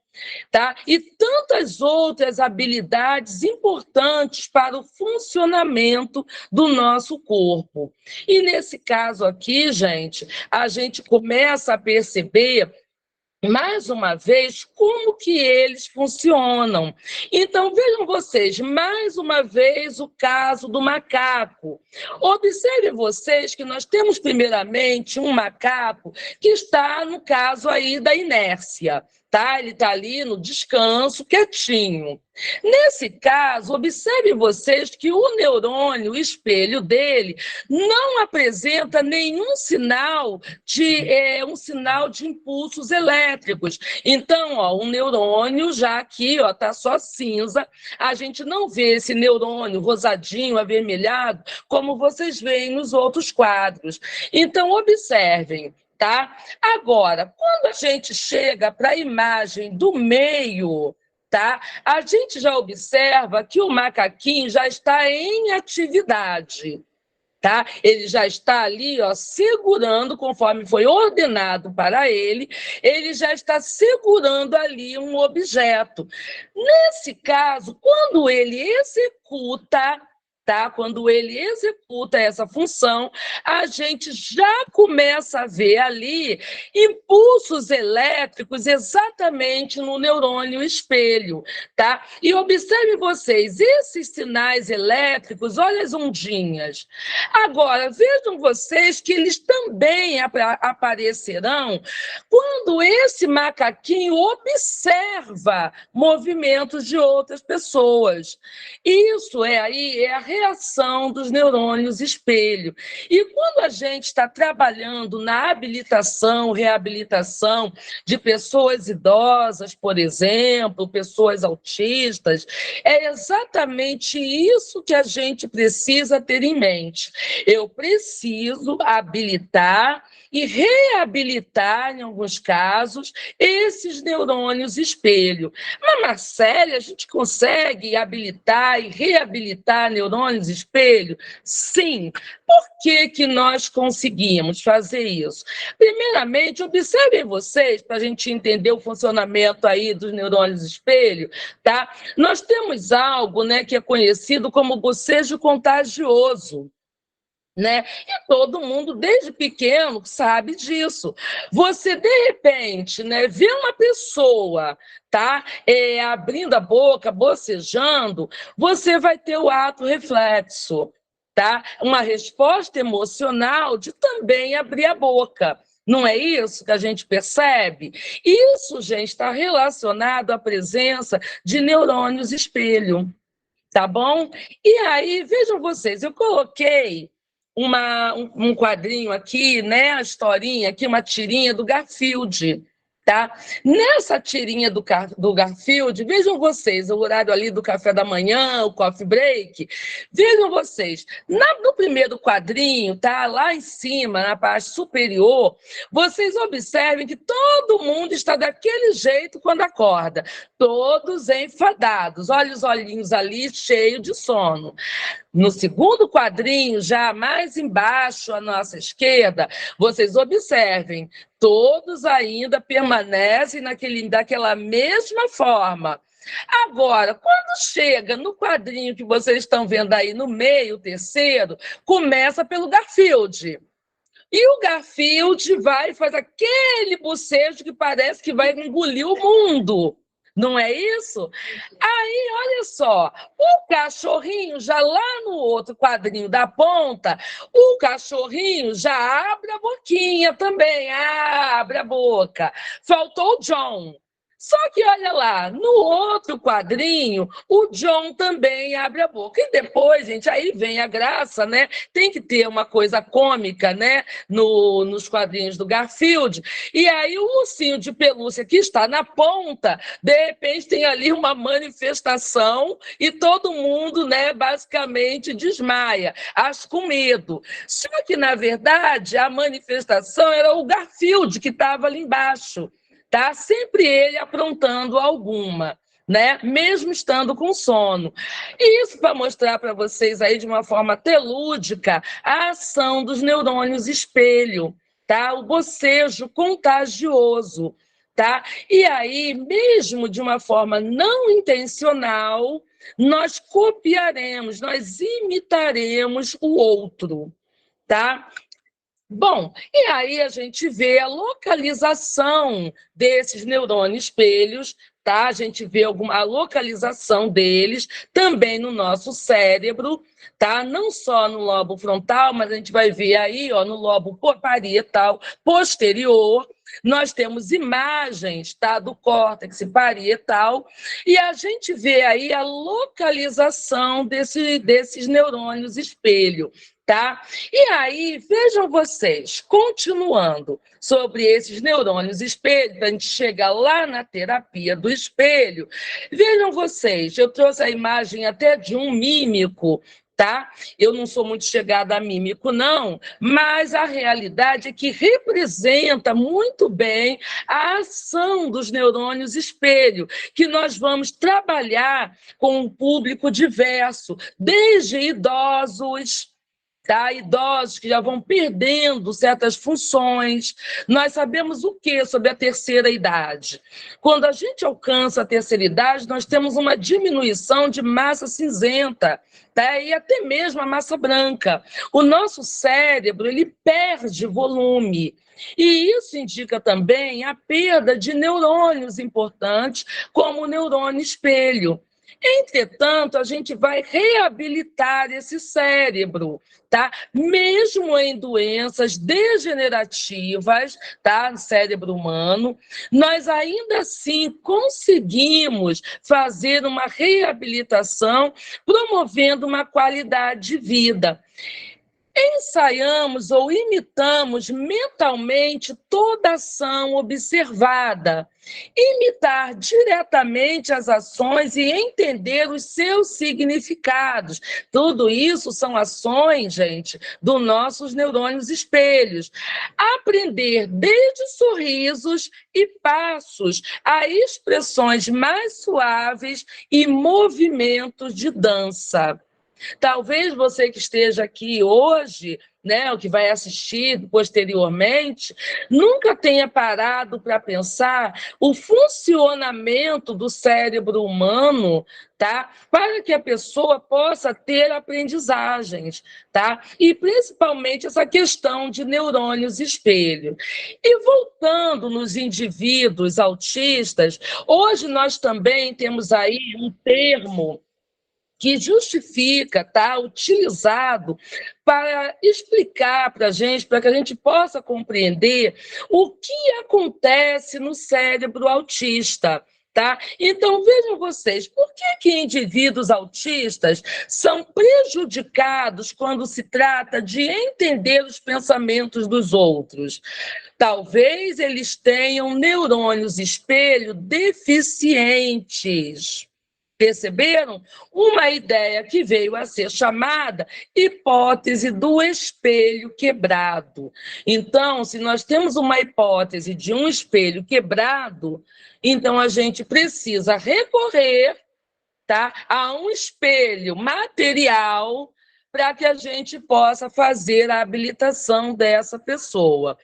tá? E tantas outras habilidades importantes para o funcionamento do nosso corpo. E nesse caso aqui, gente, a gente começa a perceber mais uma vez, como que eles funcionam. Então, vejam vocês, mais uma vez, o caso do macaco. Observem vocês que nós temos, primeiramente, um macaco que está, no caso aí, da inércia. Tá? Ele está ali no descanso, quietinho. Nesse caso, observem vocês que o neurônio, o espelho dele, não apresenta nenhum sinal um sinal de impulsos elétricos. Então, ó, um neurônio já aqui está só cinza, a gente não vê esse neurônio rosadinho, avermelhado, como vocês veem nos outros quadros. Então, observem. Tá? Agora, quando a gente chega para a imagem do meio, tá? A gente já observa que o macaquinho já está em atividade. Tá? Ele já está ali, ó, segurando, conforme foi ordenado para ele já está segurando ali um objeto. Nesse caso, quando ele executa, tá? Quando ele executa essa função, a gente já começa a ver ali impulsos elétricos exatamente no neurônio espelho, tá? E observem vocês, esses sinais elétricos, olha as ondinhas. Agora, vejam vocês que eles também aparecerão quando esse macaquinho observa movimentos de outras pessoas. Isso é a reação dos neurônios espelho. E quando a gente está trabalhando na habilitação, reabilitação de pessoas idosas, por exemplo, pessoas autistas, é exatamente isso que a gente precisa ter em mente. Eu preciso habilitar e reabilitar, em alguns casos, esses neurônios espelho. Mas, Marcele, a gente consegue habilitar e reabilitar neurônios espelho? Sim. Por que que nós conseguimos fazer isso? Primeiramente, observem vocês, para a gente entender o funcionamento aí dos neurônios espelho, tá? Nós temos algo, né, que é conhecido como bocejo contagioso. Né? E todo mundo, desde pequeno, sabe disso. Você, de repente, né, vê uma pessoa tá, abrindo a boca, bocejando, você vai ter o ato reflexo, tá? Uma resposta emocional de também abrir a boca. Não é isso que a gente percebe? Isso, gente, está relacionado à presença de neurônios espelho, tá bom? E aí, vejam vocês, eu coloquei um quadrinho aqui, né? A historinha aqui, uma tirinha do Garfield. Tá? Nessa tirinha do Garfield, vejam vocês, o horário ali do café da manhã, o coffee break, vejam vocês, no primeiro quadrinho, tá? Lá em cima, na parte superior, vocês observem que todo mundo está daquele jeito quando acorda, todos enfadados, olha os olhinhos ali cheios de sono. No segundo quadrinho, já mais embaixo à nossa esquerda, vocês observem, todos ainda permanecem daquela mesma forma. Agora, quando chega no quadrinho que vocês estão vendo aí no meio, o terceiro, começa pelo Garfield. E o Garfield vai e faz aquele bocejo que parece que vai engolir o mundo. Não é isso? Aí, olha só, o cachorrinho, já lá no outro quadrinho da ponta, o cachorrinho já abre a boquinha também, abre a boca. Faltou o John. Só que, olha lá, no outro quadrinho, o John também abre a boca. E depois, gente, aí vem a graça, né? Tem que ter uma coisa cômica, né? Nos quadrinhos do Garfield. E aí o ursinho de pelúcia que está na ponta, de repente tem ali uma manifestação e todo mundo, né, basicamente desmaia, acho com medo. Só que, na verdade, a manifestação era o Garfield que estava ali embaixo. Tá? Sempre ele aprontando alguma, né? Mesmo estando com sono. E isso para mostrar para vocês aí de uma forma telúdica a ação dos neurônios espelho, tá? O bocejo contagioso, tá? E aí, mesmo de uma forma não intencional, nós copiaremos, nós imitaremos o outro, tá? Bom, e aí a gente vê a localização desses neurônios espelhos, tá? A gente vê a localização deles também no nosso cérebro, tá? Não só no lobo frontal, mas a gente vai ver aí, ó, no lobo parietal posterior. Nós temos imagens, tá, do córtex parietal, e a gente vê aí a localização desses neurônios espelho. Tá? E aí, vejam vocês, continuando sobre esses neurônios espelho, a gente chega lá na terapia do espelho, vejam vocês, eu trouxe a imagem até de um mímico, tá? Eu não sou muito chegada a mímico, não, mas a realidade é que representa muito bem a ação dos neurônios espelho, que nós vamos trabalhar com um público diverso, desde idosos, tá? Idosos que já vão perdendo certas funções. Nós sabemos o que sobre a terceira idade? Quando a gente alcança a terceira idade, nós temos uma diminuição de massa cinzenta, tá? E até mesmo a massa branca. O nosso cérebro, ele perde volume. E isso indica também a perda de neurônios importantes, como o neurônio espelho. Entretanto, a gente vai reabilitar esse cérebro, tá? Mesmo em doenças degenerativas, tá? No cérebro humano, nós ainda assim conseguimos fazer uma reabilitação, promovendo uma qualidade de vida. Ensaiamos ou imitamos mentalmente toda ação observada. Imitar diretamente as ações e entender os seus significados. Tudo isso são ações, gente, dos nossos neurônios espelhos. Aprender desde sorrisos e passos a expressões mais suaves e movimentos de dança. Talvez você que esteja aqui hoje, né, o que vai assistir posteriormente, nunca tenha parado para pensar o funcionamento do cérebro humano, tá? Para que a pessoa possa ter aprendizagens, tá? E principalmente essa questão de neurônios espelho. E voltando nos indivíduos autistas, hoje nós também temos aí um termo que justifica, tá, utilizado para explicar para a gente, para que a gente possa compreender o que acontece no cérebro autista. Tá? Então, vejam vocês, por que indivíduos autistas são prejudicados quando se trata de entender os pensamentos dos outros? Talvez eles tenham neurônios espelho deficientes. Perceberam? Uma ideia que veio a ser chamada hipótese do espelho quebrado. Então, se nós temos uma hipótese de um espelho quebrado, então a gente precisa recorrer, tá, a um espelho material para que a gente possa fazer a habilitação dessa pessoa.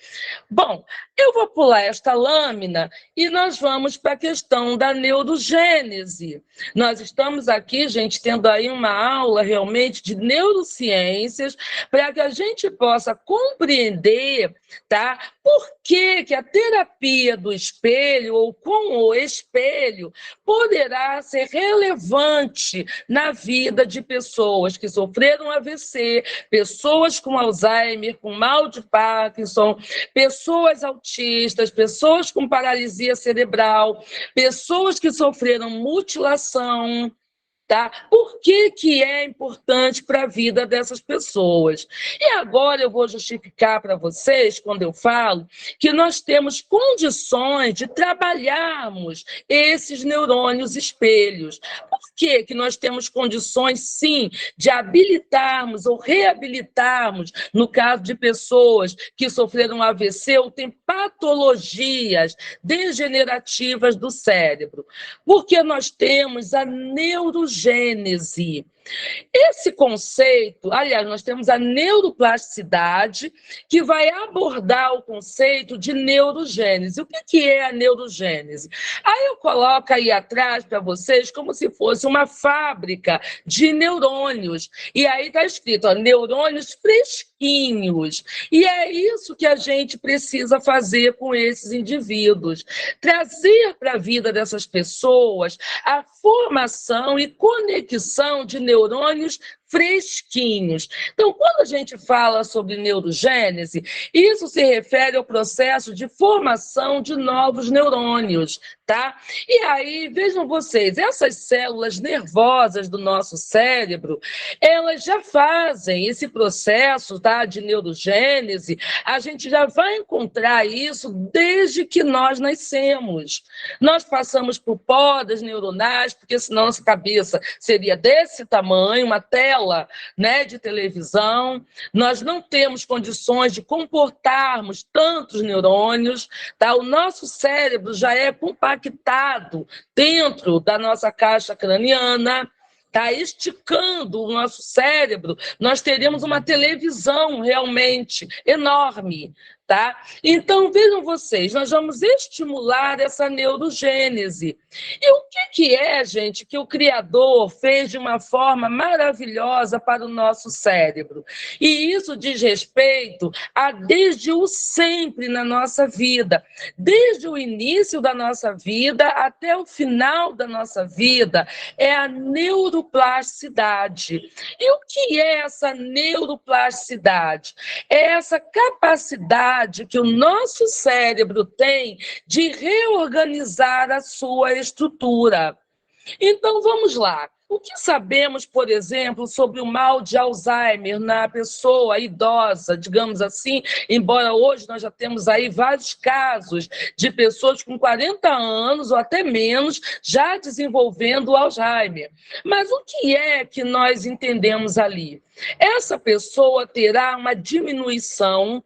Bom, eu vou pular esta lâmina e nós vamos para a questão da neurogênese. Nós estamos aqui, gente, tendo aí uma aula realmente de neurociências para que a gente possa compreender, tá, por que a terapia do espelho ou com o espelho poderá ser relevante na vida de pessoas que sofreram AVC, pessoas com Alzheimer, com mal de Parkinson, pessoas autistas, pessoas com paralisia cerebral, pessoas que sofreram mutilação. Tá? Por que é importante para a vida dessas pessoas? E agora eu vou justificar para vocês, quando eu falo, que nós temos condições de trabalharmos esses neurônios espelhos. Por que nós temos condições, sim, de habilitarmos ou reabilitarmos, no caso de pessoas que sofreram AVC ou têm patologias degenerativas do cérebro? Porque nós temos a neurogênese. Esse conceito, aliás, nós temos a neuroplasticidade, que vai abordar o conceito de neurogênese. O que é a neurogênese? Aí eu coloco aí atrás para vocês como se fosse uma fábrica de neurônios. E aí está escrito, ó, neurônios fresquinhos. E é isso que a gente precisa fazer com esses indivíduos. Trazer para a vida dessas pessoas a formação e conexão de neurônios fresquinhos. Então, quando a gente fala sobre neurogênese, isso se refere ao processo de formação de novos neurônios, tá? E aí, vejam vocês, essas células nervosas do nosso cérebro, elas já fazem esse processo, tá, de neurogênese, a gente já vai encontrar isso desde que nós nascemos. Nós passamos por podas neuronais, porque senão nossa cabeça seria desse tamanho, uma tela, né, de televisão. Nós não temos condições de comportarmos tantos neurônios, tá? O nosso cérebro já é compactado dentro da nossa caixa craniana, tá? Esticando o nosso cérebro, nós teríamos uma televisão realmente enorme, tá? Então, vejam vocês, nós vamos estimular essa neurogênese. E o que é, gente, que o Criador fez de uma forma maravilhosa para o nosso cérebro? E isso diz respeito a desde o sempre na nossa vida, desde o início da nossa vida até o final da nossa vida, é a neuroplasticidade. E o que é essa neuroplasticidade? É essa capacidade que o nosso cérebro tem de reorganizar a sua estrutura. Então, vamos lá. O que sabemos, por exemplo, sobre o mal de Alzheimer na pessoa idosa, digamos assim, embora hoje nós já temos aí vários casos de pessoas com 40 anos ou até menos já desenvolvendo Alzheimer. Mas o que é que nós entendemos ali? Essa pessoa terá uma diminuição,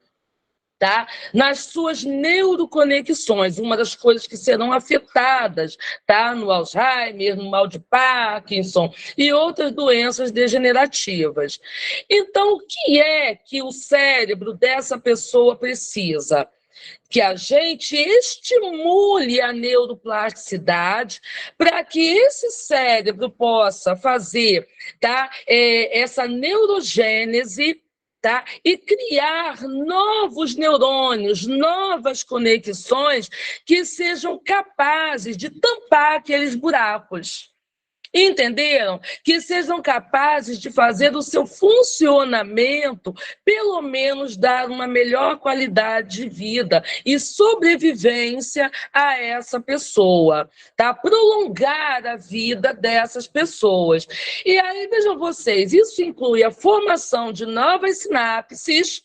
tá, nas suas neuroconexões, uma das coisas que serão afetadas, tá, no Alzheimer, no mal de Parkinson e outras doenças degenerativas. Então, o que é que o cérebro dessa pessoa precisa? Que a gente estimule a neuroplasticidade para que esse cérebro possa fazer, tá, essa neurogênese, tá? E criar novos neurônios, novas conexões que sejam capazes de tampar aqueles buracos. Entenderam? Que sejam capazes de fazer o seu funcionamento, pelo menos dar uma melhor qualidade de vida e sobrevivência a essa pessoa, tá? Prolongar a vida dessas pessoas. E aí, vejam vocês, isso inclui a formação de novas sinapses,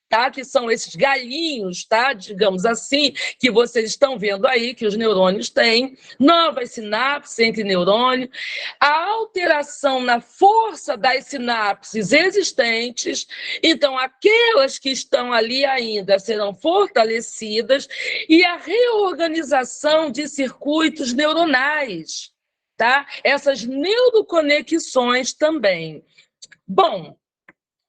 tá? Que são esses galinhos, tá? Digamos assim, que vocês estão vendo aí, que os neurônios têm, novas sinapses entre neurônios, a alteração na força das sinapses existentes, então aquelas que estão ali ainda serão fortalecidas, e a reorganização de circuitos neuronais, tá? Essas neuroconexões também. Bom,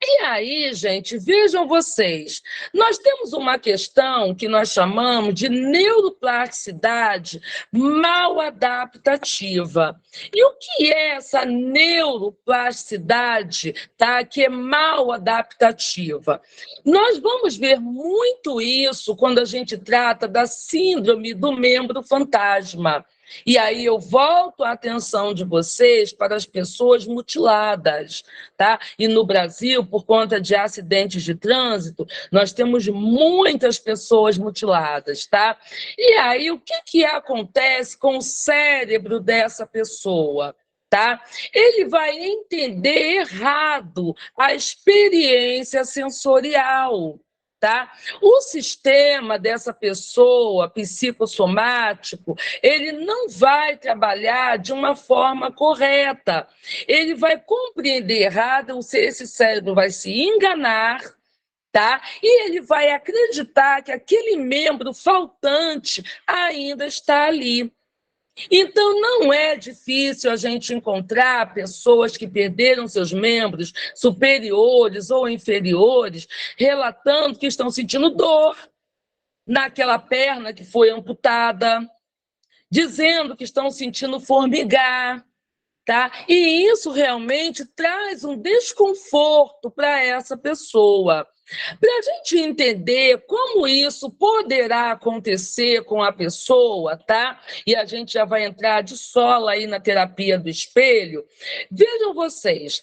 e aí, gente, vejam vocês, nós temos uma questão que nós chamamos de neuroplasticidade maladaptativa. E o que é essa neuroplasticidade, tá, que é maladaptativa? Nós vamos ver muito isso quando a gente trata da síndrome do membro fantasma. E aí eu volto a atenção de vocês para as pessoas mutiladas, tá? E no Brasil, por conta de acidentes de trânsito, nós temos muitas pessoas mutiladas, tá? E aí o que acontece com o cérebro dessa pessoa? Tá? Ele vai entender errado a experiência sensorial. Tá? O sistema dessa pessoa psicossomático, ele não vai trabalhar de uma forma correta. Ele vai compreender errado, esse cérebro vai se enganar, tá? E ele vai acreditar que aquele membro faltante ainda está ali. Então, não é difícil a gente encontrar pessoas que perderam seus membros superiores ou inferiores, relatando que estão sentindo dor naquela perna que foi amputada, dizendo que estão sentindo formigar, tá? E isso realmente traz um desconforto para essa pessoa. Para a gente entender como isso poderá acontecer com a pessoa, tá? E a gente já vai entrar de sola aí na terapia do espelho. Vejam vocês,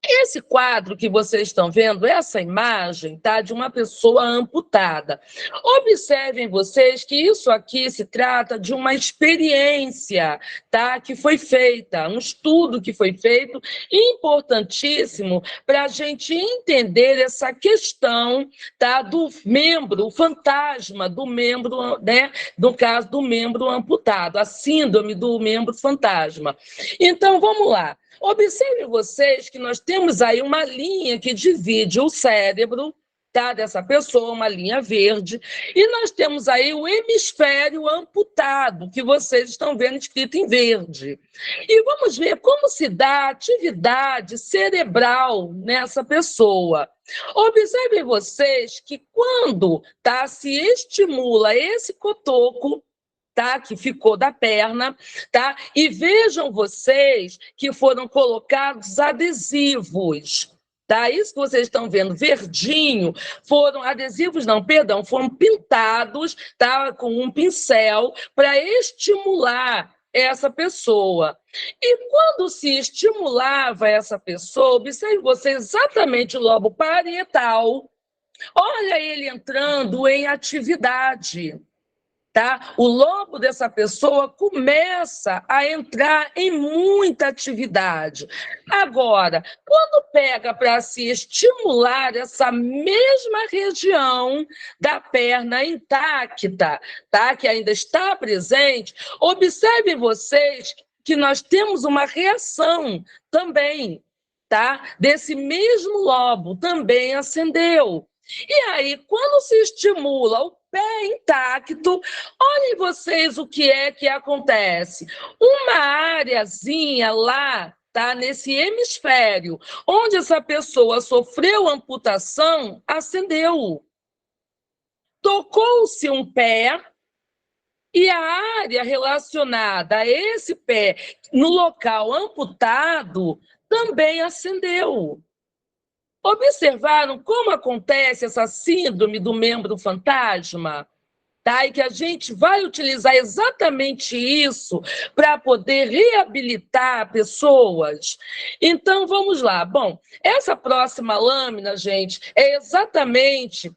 esse quadro que vocês estão vendo, essa imagem, tá, de uma pessoa amputada. Observem vocês que isso aqui se trata de uma experiência, tá, que foi feita, um estudo que foi feito, importantíssimo para a gente entender essa questão, tá, do membro, o fantasma do membro, né, no caso do membro amputado, a síndrome do membro fantasma. Então, vamos lá. Observem vocês que nós temos aí uma linha que divide o cérebro, tá, dessa pessoa, uma linha verde, e nós temos aí o hemisfério amputado, que vocês estão vendo escrito em verde. E vamos ver como se dá a atividade cerebral nessa pessoa. Observem vocês que quando, tá, se estimula esse cotoco, tá, que ficou da perna, tá? E vejam vocês que foram colocados adesivos, tá? Isso que vocês estão vendo, verdinho, foram adesivos, não, perdão, foram pintados, tá, com um pincel para estimular essa pessoa. E quando se estimulava essa pessoa, observe vocês exatamente o lobo parietal, olha ele entrando em atividade. Tá? O lobo dessa pessoa começa a entrar em muita atividade. Agora, quando pega para se estimular essa mesma região da perna intacta, tá? Que ainda está presente, observem vocês que nós temos uma reação também, tá? Desse mesmo lobo também acendeu. E aí, quando se estimula o pé intacto, olhem vocês o que é que acontece. Uma areazinha lá, tá, nesse hemisfério, onde essa pessoa sofreu amputação, acendeu. Tocou-se um pé e a área relacionada a esse pé no local amputado também acendeu. Observaram como acontece essa síndrome do membro fantasma? tá? E que a gente vai utilizar exatamente isso para poder reabilitar pessoas. Então, vamos lá. Bom, essa próxima lâmina, gente, é exatamente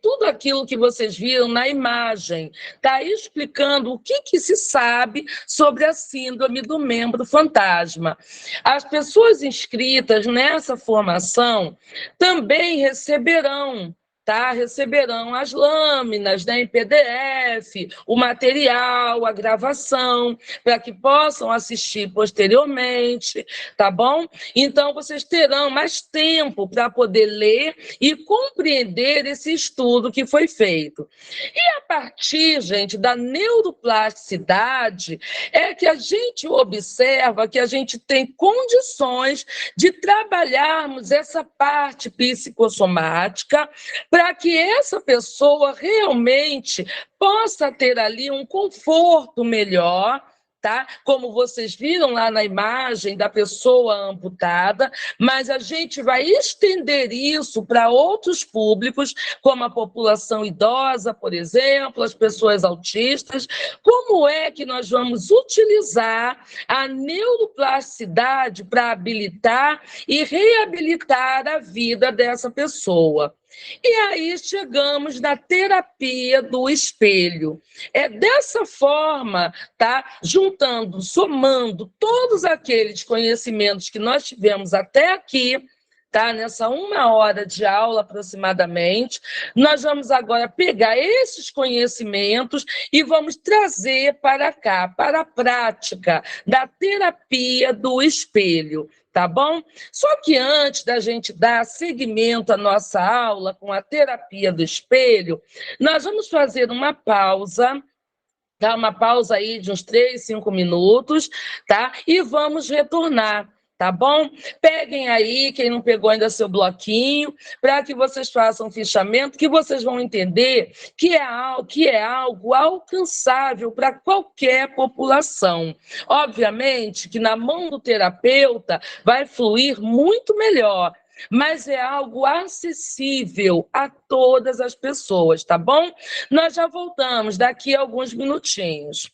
tudo aquilo que vocês viram na imagem, está explicando o que se sabe sobre a síndrome do membro fantasma. As pessoas inscritas nessa formação também receberão, tá? Receberão as lâminas, né, em PDF, o material, a gravação, para que possam assistir posteriormente, tá bom? Então, vocês terão mais tempo para poder ler e compreender esse estudo que foi feito. E a partir, gente, da neuroplasticidade, é que a gente observa que a gente tem condições de trabalharmos essa parte psicossomática para que essa pessoa realmente possa ter ali um conforto melhor, tá? Como vocês viram lá na imagem da pessoa amputada, mas a gente vai estender isso para outros públicos, como a população idosa, por exemplo, as pessoas autistas. Como é que nós vamos utilizar a neuroplasticidade para habilitar e reabilitar a vida dessa pessoa? E aí chegamos na terapia do espelho. É dessa forma, tá? Juntando, somando todos aqueles conhecimentos que nós tivemos até aqui, tá? Nessa 1 hora de aula aproximadamente, nós vamos agora pegar esses conhecimentos e vamos trazer para cá, para a prática da terapia do espelho. Tá bom? Só que antes da gente dar seguimento à nossa aula com a terapia do espelho, nós vamos fazer uma pausa, tá? Uma pausa aí de uns 3, 5 minutos, tá? E vamos retornar, tá bom? Peguem aí, quem não pegou ainda seu bloquinho, para que vocês façam um fichamento, que vocês vão entender que é algo alcançável para qualquer população. Obviamente que na mão do terapeuta vai fluir muito melhor, mas é algo acessível a todas as pessoas, tá bom? Nós já voltamos daqui a alguns minutinhos.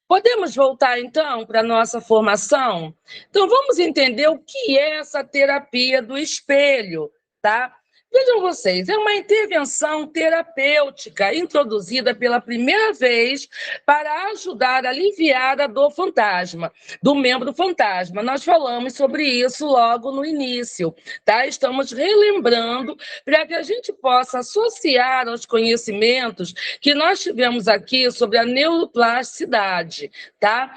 Podemos voltar, então, para a nossa formação? Então, vamos entender o que é essa terapia do espelho, tá? Vejam vocês, é uma intervenção terapêutica introduzida pela primeira vez para ajudar a aliviar a dor fantasma, do membro fantasma. Nós falamos sobre isso logo no início, tá? Estamos relembrando para que a gente possa associar aos conhecimentos que nós tivemos aqui sobre a neuroplasticidade, tá?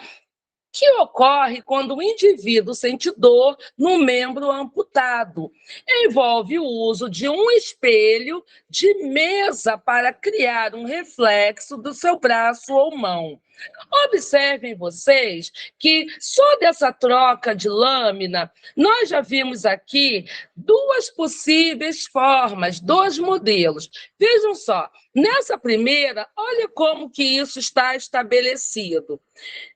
Que ocorre quando o indivíduo sente dor no membro amputado. Envolve o uso de um espelho de mesa para criar um reflexo do seu braço ou mão. Observem vocês que só dessa troca de lâmina, nós já vimos aqui duas possíveis formas, dois modelos. Vejam só, nessa primeira, olha como que isso está estabelecido.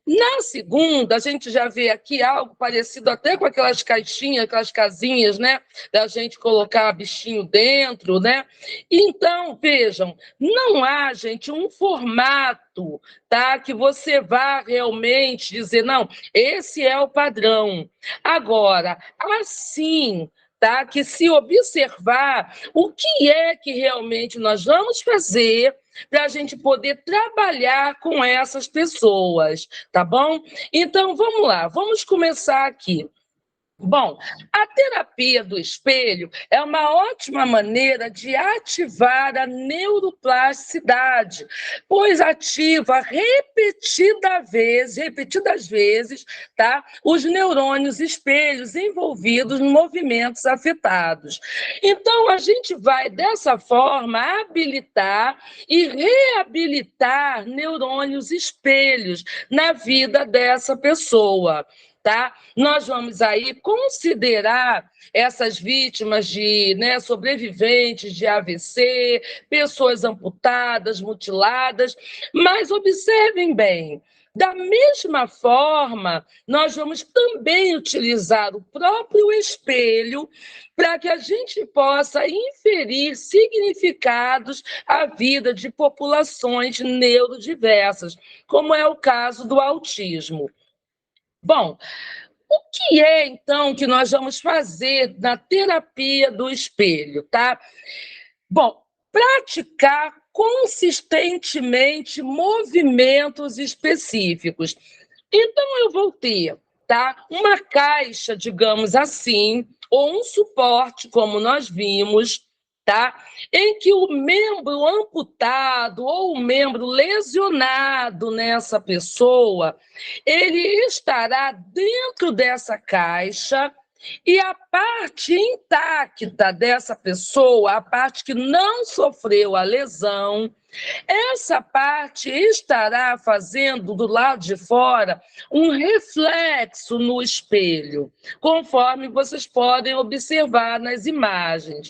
Na segunda, a gente já vê aqui algo parecido até com aquelas caixinhas, aquelas casinhas, né? Da gente colocar bichinho dentro, né? Então, vejam, não há, gente, um formato, tá? Que você vá realmente dizer, não, esse é o padrão. Agora, assim, tá? Que se observar o que é que realmente nós vamos fazer para a gente poder trabalhar com essas pessoas, tá bom? Então, vamos lá, vamos começar aqui. Bom, a terapia do espelho é uma ótima maneira de ativar a neuroplasticidade, pois ativa repetidas vezes, tá? Os neurônios espelhos envolvidos em movimentos afetados. Então, a gente vai, dessa forma, habilitar e reabilitar neurônios espelhos na vida dessa pessoa. Tá? Nós vamos aí considerar essas vítimas de, né, sobreviventes de AVC, pessoas amputadas, mutiladas, mas observem bem, da mesma forma, nós vamos também utilizar o próprio espelho para que a gente possa inferir significados à vida de populações neurodiversas, como é o caso do autismo. Bom, o que é, então, que nós vamos fazer na terapia do espelho, tá? Bom, praticar consistentemente movimentos específicos. Então, eu vou ter, tá? Uma caixa, digamos assim, ou um suporte, como nós vimos, tá? Em que o membro amputado ou o membro lesionado nessa pessoa, ele estará dentro dessa caixa e a parte intacta dessa pessoa, a parte que não sofreu a lesão, essa parte estará fazendo do lado de fora um reflexo no espelho, conforme vocês podem observar nas imagens.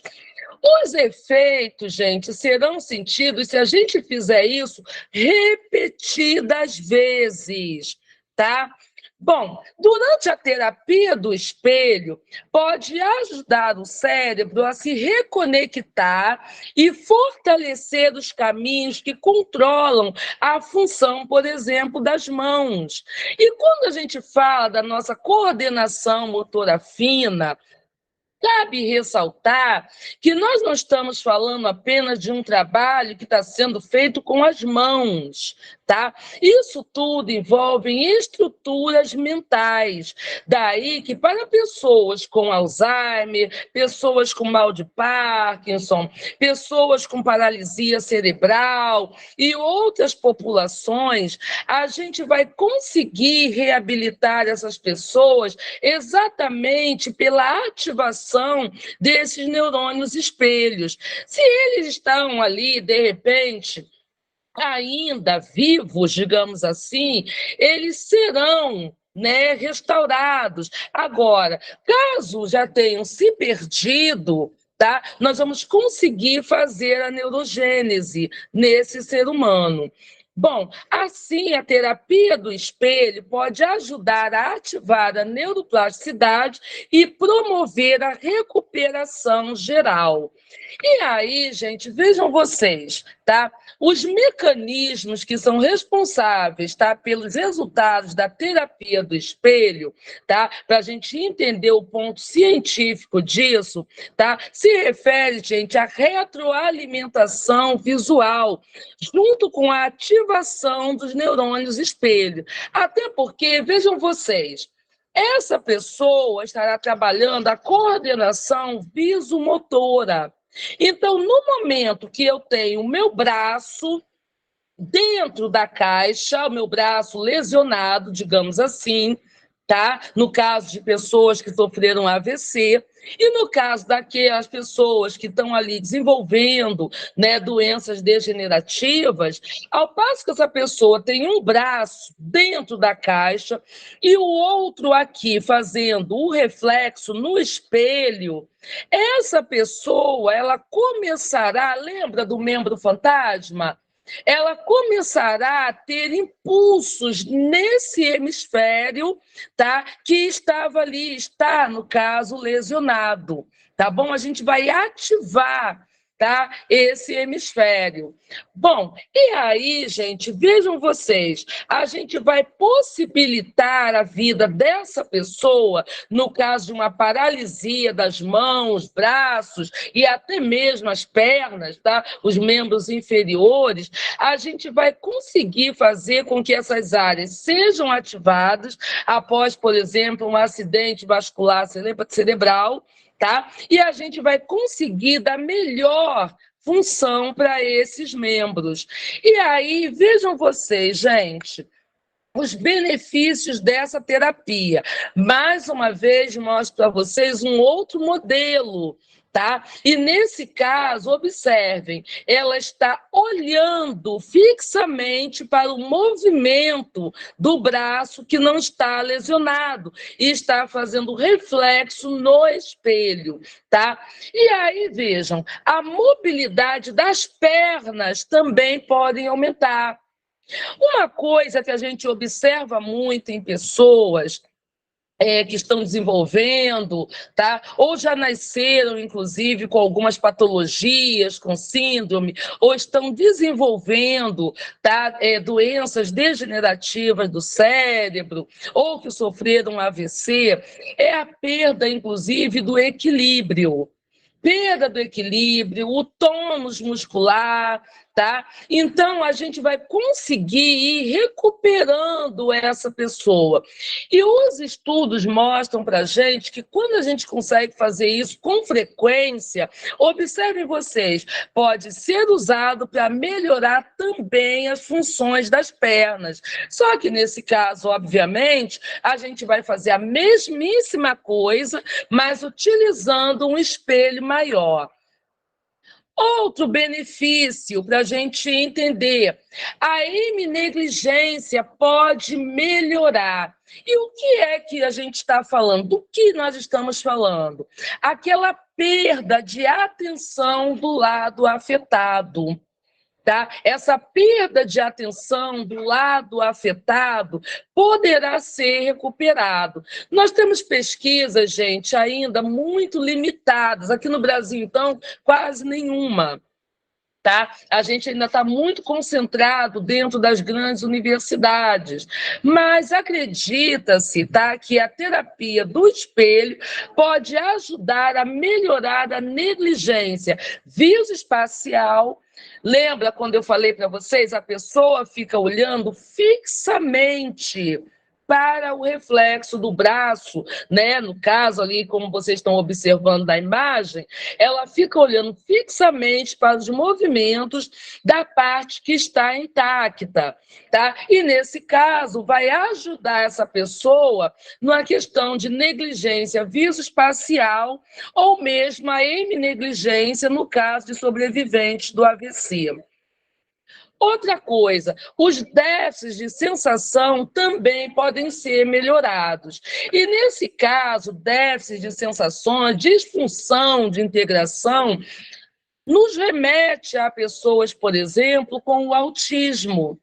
Os efeitos, gente, serão sentidos se a gente fizer isso repetidas vezes, tá? Bom, durante a terapia do espelho, pode ajudar o cérebro a se reconectar e fortalecer os caminhos que controlam a função, por exemplo, das mãos. E quando a gente fala da nossa coordenação motora fina, cabe ressaltar que nós não estamos falando apenas de um trabalho que está sendo feito com as mãos, tá? Isso tudo envolve estruturas mentais. Daí que para pessoas com Alzheimer, pessoas com mal de Parkinson, pessoas com paralisia cerebral e outras populações, a gente vai conseguir reabilitar essas pessoas exatamente pela ativação desses neurônios espelhos. Se eles estão ali, de repente, ainda vivos, digamos assim, eles serão, né, restaurados. Agora, caso já tenham se perdido, tá, nós vamos conseguir fazer a neurogênese nesse ser humano. Bom, assim, a terapia do espelho pode ajudar a ativar a neuroplasticidade e promover a recuperação geral. E aí, gente, vejam vocês, tá? Os mecanismos que são responsáveis, tá, pelos resultados da terapia do espelho, tá, para a gente entender o ponto científico disso, tá, se refere, gente, à retroalimentação visual, junto com a ativação dos neurônios espelho. Até porque, vejam vocês, essa pessoa estará trabalhando a coordenação visomotora. Então, no momento que eu tenho o meu braço dentro da caixa, o meu braço lesionado, digamos assim, tá? No caso de pessoas que sofreram AVC, e no caso daquelas pessoas que estão ali desenvolvendo, né, doenças degenerativas, ao passo que essa pessoa tem um braço dentro da caixa e o outro aqui fazendo o reflexo no espelho, essa pessoa, ela começará, lembra do membro fantasma? Ela começará a ter impulsos nesse hemisfério, tá? Que estava ali, está, no caso, lesionado, tá bom? A gente vai ativar, tá, esse hemisfério. Bom, e aí, gente, vejam vocês, a gente vai possibilitar a vida dessa pessoa, no caso de uma paralisia das mãos, braços e até mesmo as pernas, tá? Os membros inferiores, a gente vai conseguir fazer com que essas áreas sejam ativadas após, por exemplo, um acidente vascular cerebral, tá? E a gente vai conseguir dar melhor função para esses membros. E aí, vejam vocês, gente, os benefícios dessa terapia. Mais uma vez, mostro para vocês um outro modelo, tá? E nesse caso, observem, ela está olhando fixamente para o movimento do braço que não está lesionado e está fazendo reflexo no espelho, tá? E aí, vejam, a mobilidade das pernas também pode aumentar. Uma coisa que a gente observa muito em pessoas que estão desenvolvendo, tá? Ou já nasceram, inclusive, com algumas patologias, com síndrome, ou estão desenvolvendo, tá? Doenças degenerativas do cérebro, ou que sofreram AVC, é a perda, inclusive, do equilíbrio. Perda do equilíbrio, o tônus muscular, tá? Então, a gente vai conseguir ir recuperando essa pessoa. E os estudos mostram para a gente que quando a gente consegue fazer isso com frequência, observem vocês, pode ser usado para melhorar também as funções das pernas. Só que nesse caso, obviamente, a gente vai fazer a mesmíssima coisa, mas utilizando um espelho maior. Outro benefício para a gente entender, a heminegligência pode melhorar. E o que a gente está falando? Do que nós estamos falando? Aquela perda de atenção do lado afetado. Tá? Essa perda de atenção do lado afetado poderá ser recuperado. Nós temos pesquisas, gente, ainda muito limitadas. Aqui no Brasil, então, quase nenhuma. Tá? A gente ainda está muito concentrado dentro das grandes universidades, mas acredita-se, tá, que a terapia do espelho pode ajudar a melhorar a negligência visoespacial. Lembra quando eu falei para vocês, a pessoa fica olhando fixamente para o reflexo do braço, né? No caso ali, como vocês estão observando da imagem, ela fica olhando fixamente para os movimentos da parte que está intacta, tá? E nesse caso vai ajudar essa pessoa na questão de negligência visoespacial ou mesmo a heminegligência no caso de sobreviventes do AVC. Outra coisa, os déficits de sensação também podem ser melhorados. E, nesse caso, déficits de sensações, disfunção de integração, nos remete a pessoas, por exemplo, com o autismo.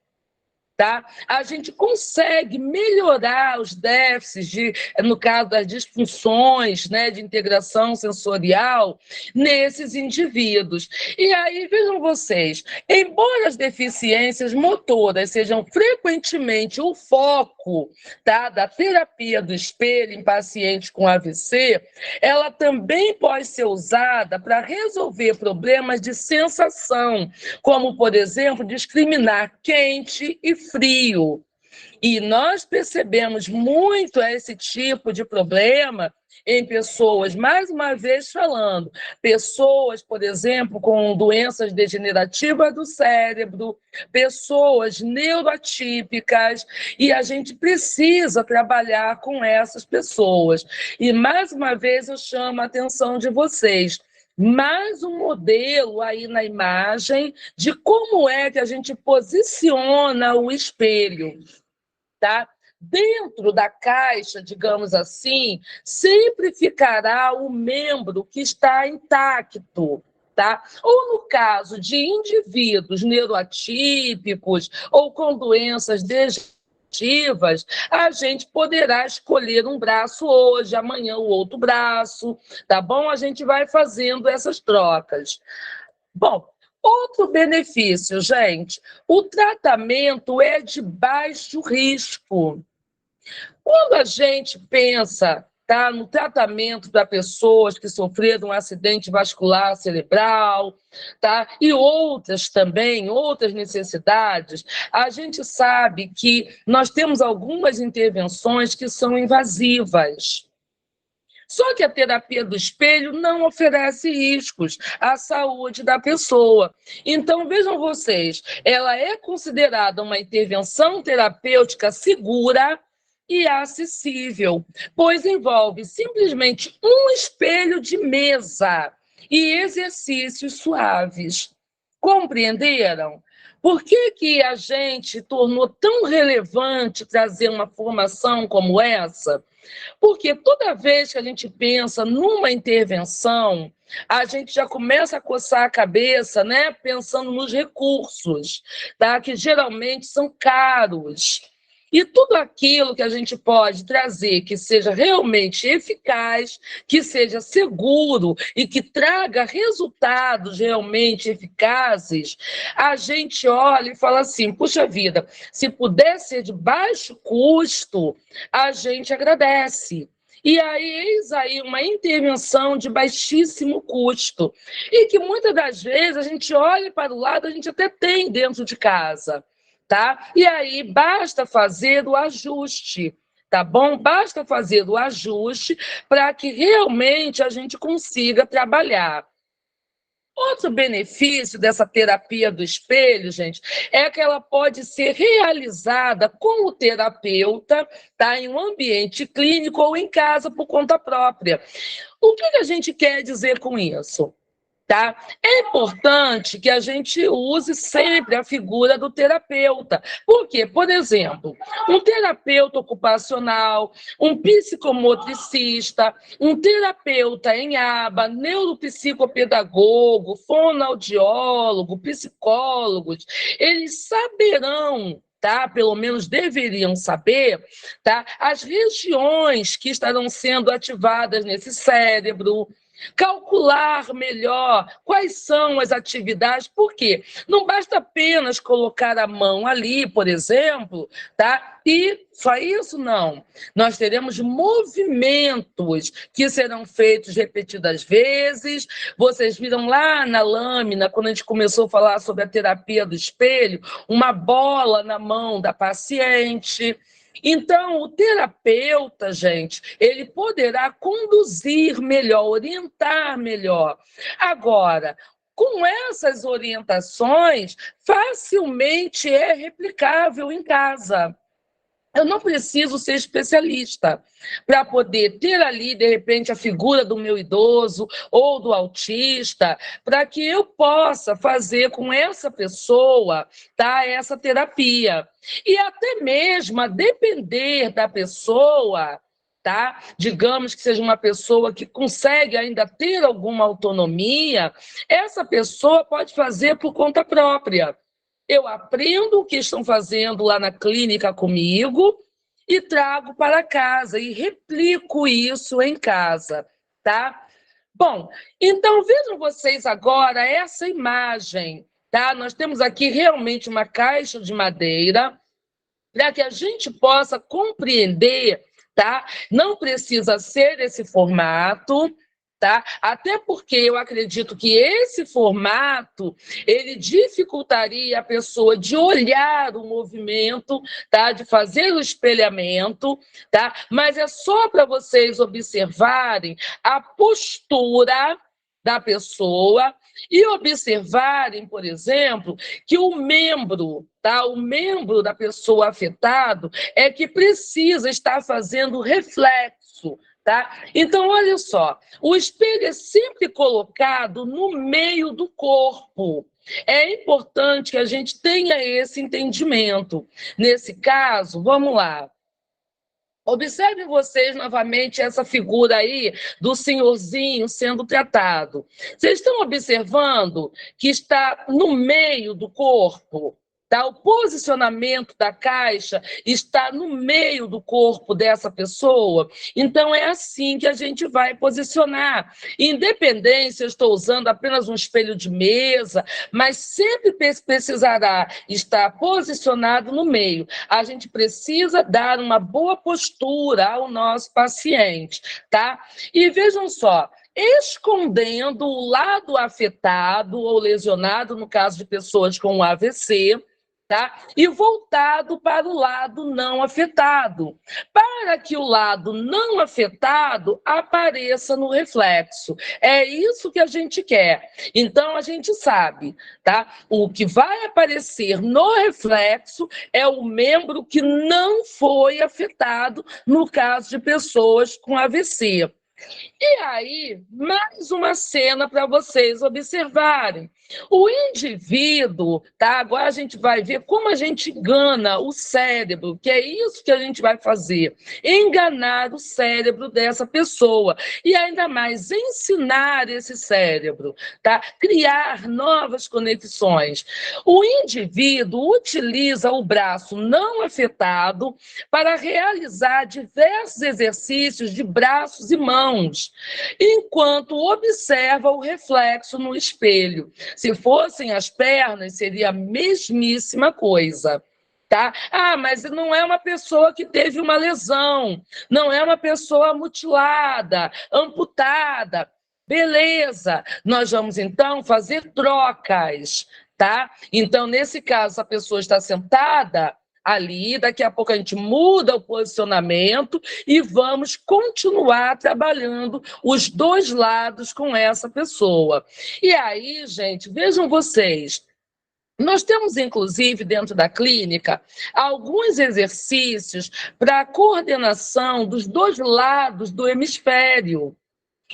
tá? A gente consegue melhorar os déficits, no caso das disfunções, né, de integração sensorial, nesses indivíduos. E aí, vejam vocês, embora as deficiências motoras sejam frequentemente o foco, tá, da terapia do espelho em pacientes com AVC, ela também pode ser usada para resolver problemas de sensação, como, por exemplo, discriminar quente e frio. E nós percebemos muito esse tipo de problema em pessoas, mais uma vez falando, pessoas, por exemplo, com doenças degenerativas do cérebro, pessoas neuroatípicas, e a gente precisa trabalhar com essas pessoas. E, mais uma vez, eu chamo a atenção de vocês. Mais um modelo aí na imagem de como é que a gente posiciona o espelho, tá? Dentro da caixa, digamos assim, sempre ficará o membro que está intacto, tá? Ou no caso de indivíduos neuroatípicos ou com doenças degenerativas, a gente poderá escolher um braço hoje, amanhã o outro braço, tá bom? A gente vai fazendo essas trocas. Bom, outro benefício, gente, o tratamento é de baixo risco. Quando a gente pensa, tá, no tratamento para pessoas que sofreram um acidente vascular cerebral, tá, e outras também, outras necessidades, a gente sabe que nós temos algumas intervenções que são invasivas. Só que a terapia do espelho não oferece riscos à saúde da pessoa. Então, vejam vocês, ela é considerada uma intervenção terapêutica segura e acessível, pois envolve simplesmente um espelho de mesa e exercícios suaves. Compreenderam? Por que a gente tornou tão relevante trazer uma formação como essa? Porque toda vez que a gente pensa numa intervenção, a gente já começa a coçar a cabeça, né, pensando nos recursos, tá? Que geralmente são caros. E tudo aquilo que a gente pode trazer que seja realmente eficaz, que seja seguro e que traga resultados realmente eficazes, a gente olha e fala assim, puxa vida, se puder ser de baixo custo, a gente agradece. E aí, eis aí uma intervenção de baixíssimo custo. E que muitas das vezes a gente olha para o lado, a gente até tem dentro de casa, tá? E aí basta fazer o ajuste, tá bom? Basta fazer o ajuste para que realmente a gente consiga trabalhar. Outro benefício dessa terapia do espelho, gente, é que ela pode ser realizada com o terapeuta, tá? Em um ambiente clínico ou em casa por conta própria. O que a gente quer dizer com isso? Tá? É importante que a gente use sempre a figura do terapeuta. Por quê? Por exemplo, um terapeuta ocupacional, um psicomotricista, um terapeuta em aba, neuropsicopedagogo, fonoaudiólogo, psicólogos, eles saberão, tá? Pelo menos deveriam saber, tá? As regiões que estarão sendo ativadas nesse cérebro, calcular melhor quais são as atividades, porque não basta apenas colocar a mão ali, por exemplo, tá? E só isso não. Nós teremos movimentos que serão feitos repetidas vezes. Vocês viram lá na lâmina, quando a gente começou a falar sobre a terapia do espelho, uma bola na mão da paciente. Então, o terapeuta, gente, ele poderá conduzir melhor, orientar melhor. Agora, com essas orientações, facilmente é replicável em casa. Eu não preciso ser especialista para poder ter ali, de repente, a figura do meu idoso ou do autista, para que eu possa fazer com essa pessoa, tá, essa terapia. E até mesmo, a depender da pessoa, tá? Digamos que seja uma pessoa que consegue ainda ter alguma autonomia, essa pessoa pode fazer por conta própria. eu aprendo o que estão fazendo lá na clínica comigo e trago para casa e replico isso em casa, tá? Bom, então vejam vocês agora essa imagem, tá? Nós temos aqui realmente uma caixa de madeira para que a gente possa compreender, tá? Não precisa ser esse formato, tá? Até porque eu acredito que esse formato ele dificultaria a pessoa de olhar o movimento, tá? De fazer o espelhamento, tá? Mas é só para vocês observarem a postura da pessoa e observarem, por exemplo, que o membro, tá? O membro da pessoa afetado é que precisa estar fazendo reflexo, tá? Então, olha só, o espelho é sempre colocado no meio do corpo. É importante que a gente tenha esse entendimento. Nesse caso, vamos lá. Observem vocês novamente essa figura aí do senhorzinho sendo tratado. Vocês estão observando que está no meio do corpo? Tá? O posicionamento da caixa está no meio do corpo dessa pessoa. Então, é assim que a gente vai posicionar. Independente se eu estou usando apenas um espelho de mesa, mas sempre precisará estar posicionado no meio. A gente precisa dar uma boa postura ao nosso paciente, tá? E vejam só, escondendo o lado afetado ou lesionado, no caso de pessoas com AVC, tá? E voltado para o lado não afetado, para que o lado não afetado apareça no reflexo. É isso que a gente quer. Então, a gente sabe, tá? O que vai aparecer no reflexo é o membro que não foi afetado, no caso de pessoas com AVC. E aí, mais uma cena para vocês observarem. O indivíduo, tá? Agora a gente vai ver como a gente engana o cérebro, que é isso que a gente vai fazer, enganar o cérebro dessa pessoa e ainda mais ensinar esse cérebro, tá? Criar novas conexões. O indivíduo utiliza o braço não afetado para realizar diversos exercícios de braços e mãos, enquanto observa o reflexo no espelho. Se fossem as pernas, seria a mesmíssima coisa. Tá? Ah, mas não é uma pessoa que teve uma lesão, não é uma pessoa mutilada, amputada. Beleza, nós vamos então fazer trocas, tá? Então, nesse caso, a pessoa está sentada ali, daqui a pouco a gente muda o posicionamento e vamos continuar trabalhando os dois lados com essa pessoa. E aí, gente, vejam vocês, nós temos, inclusive, dentro da clínica, alguns exercícios para a coordenação dos dois lados do hemisfério.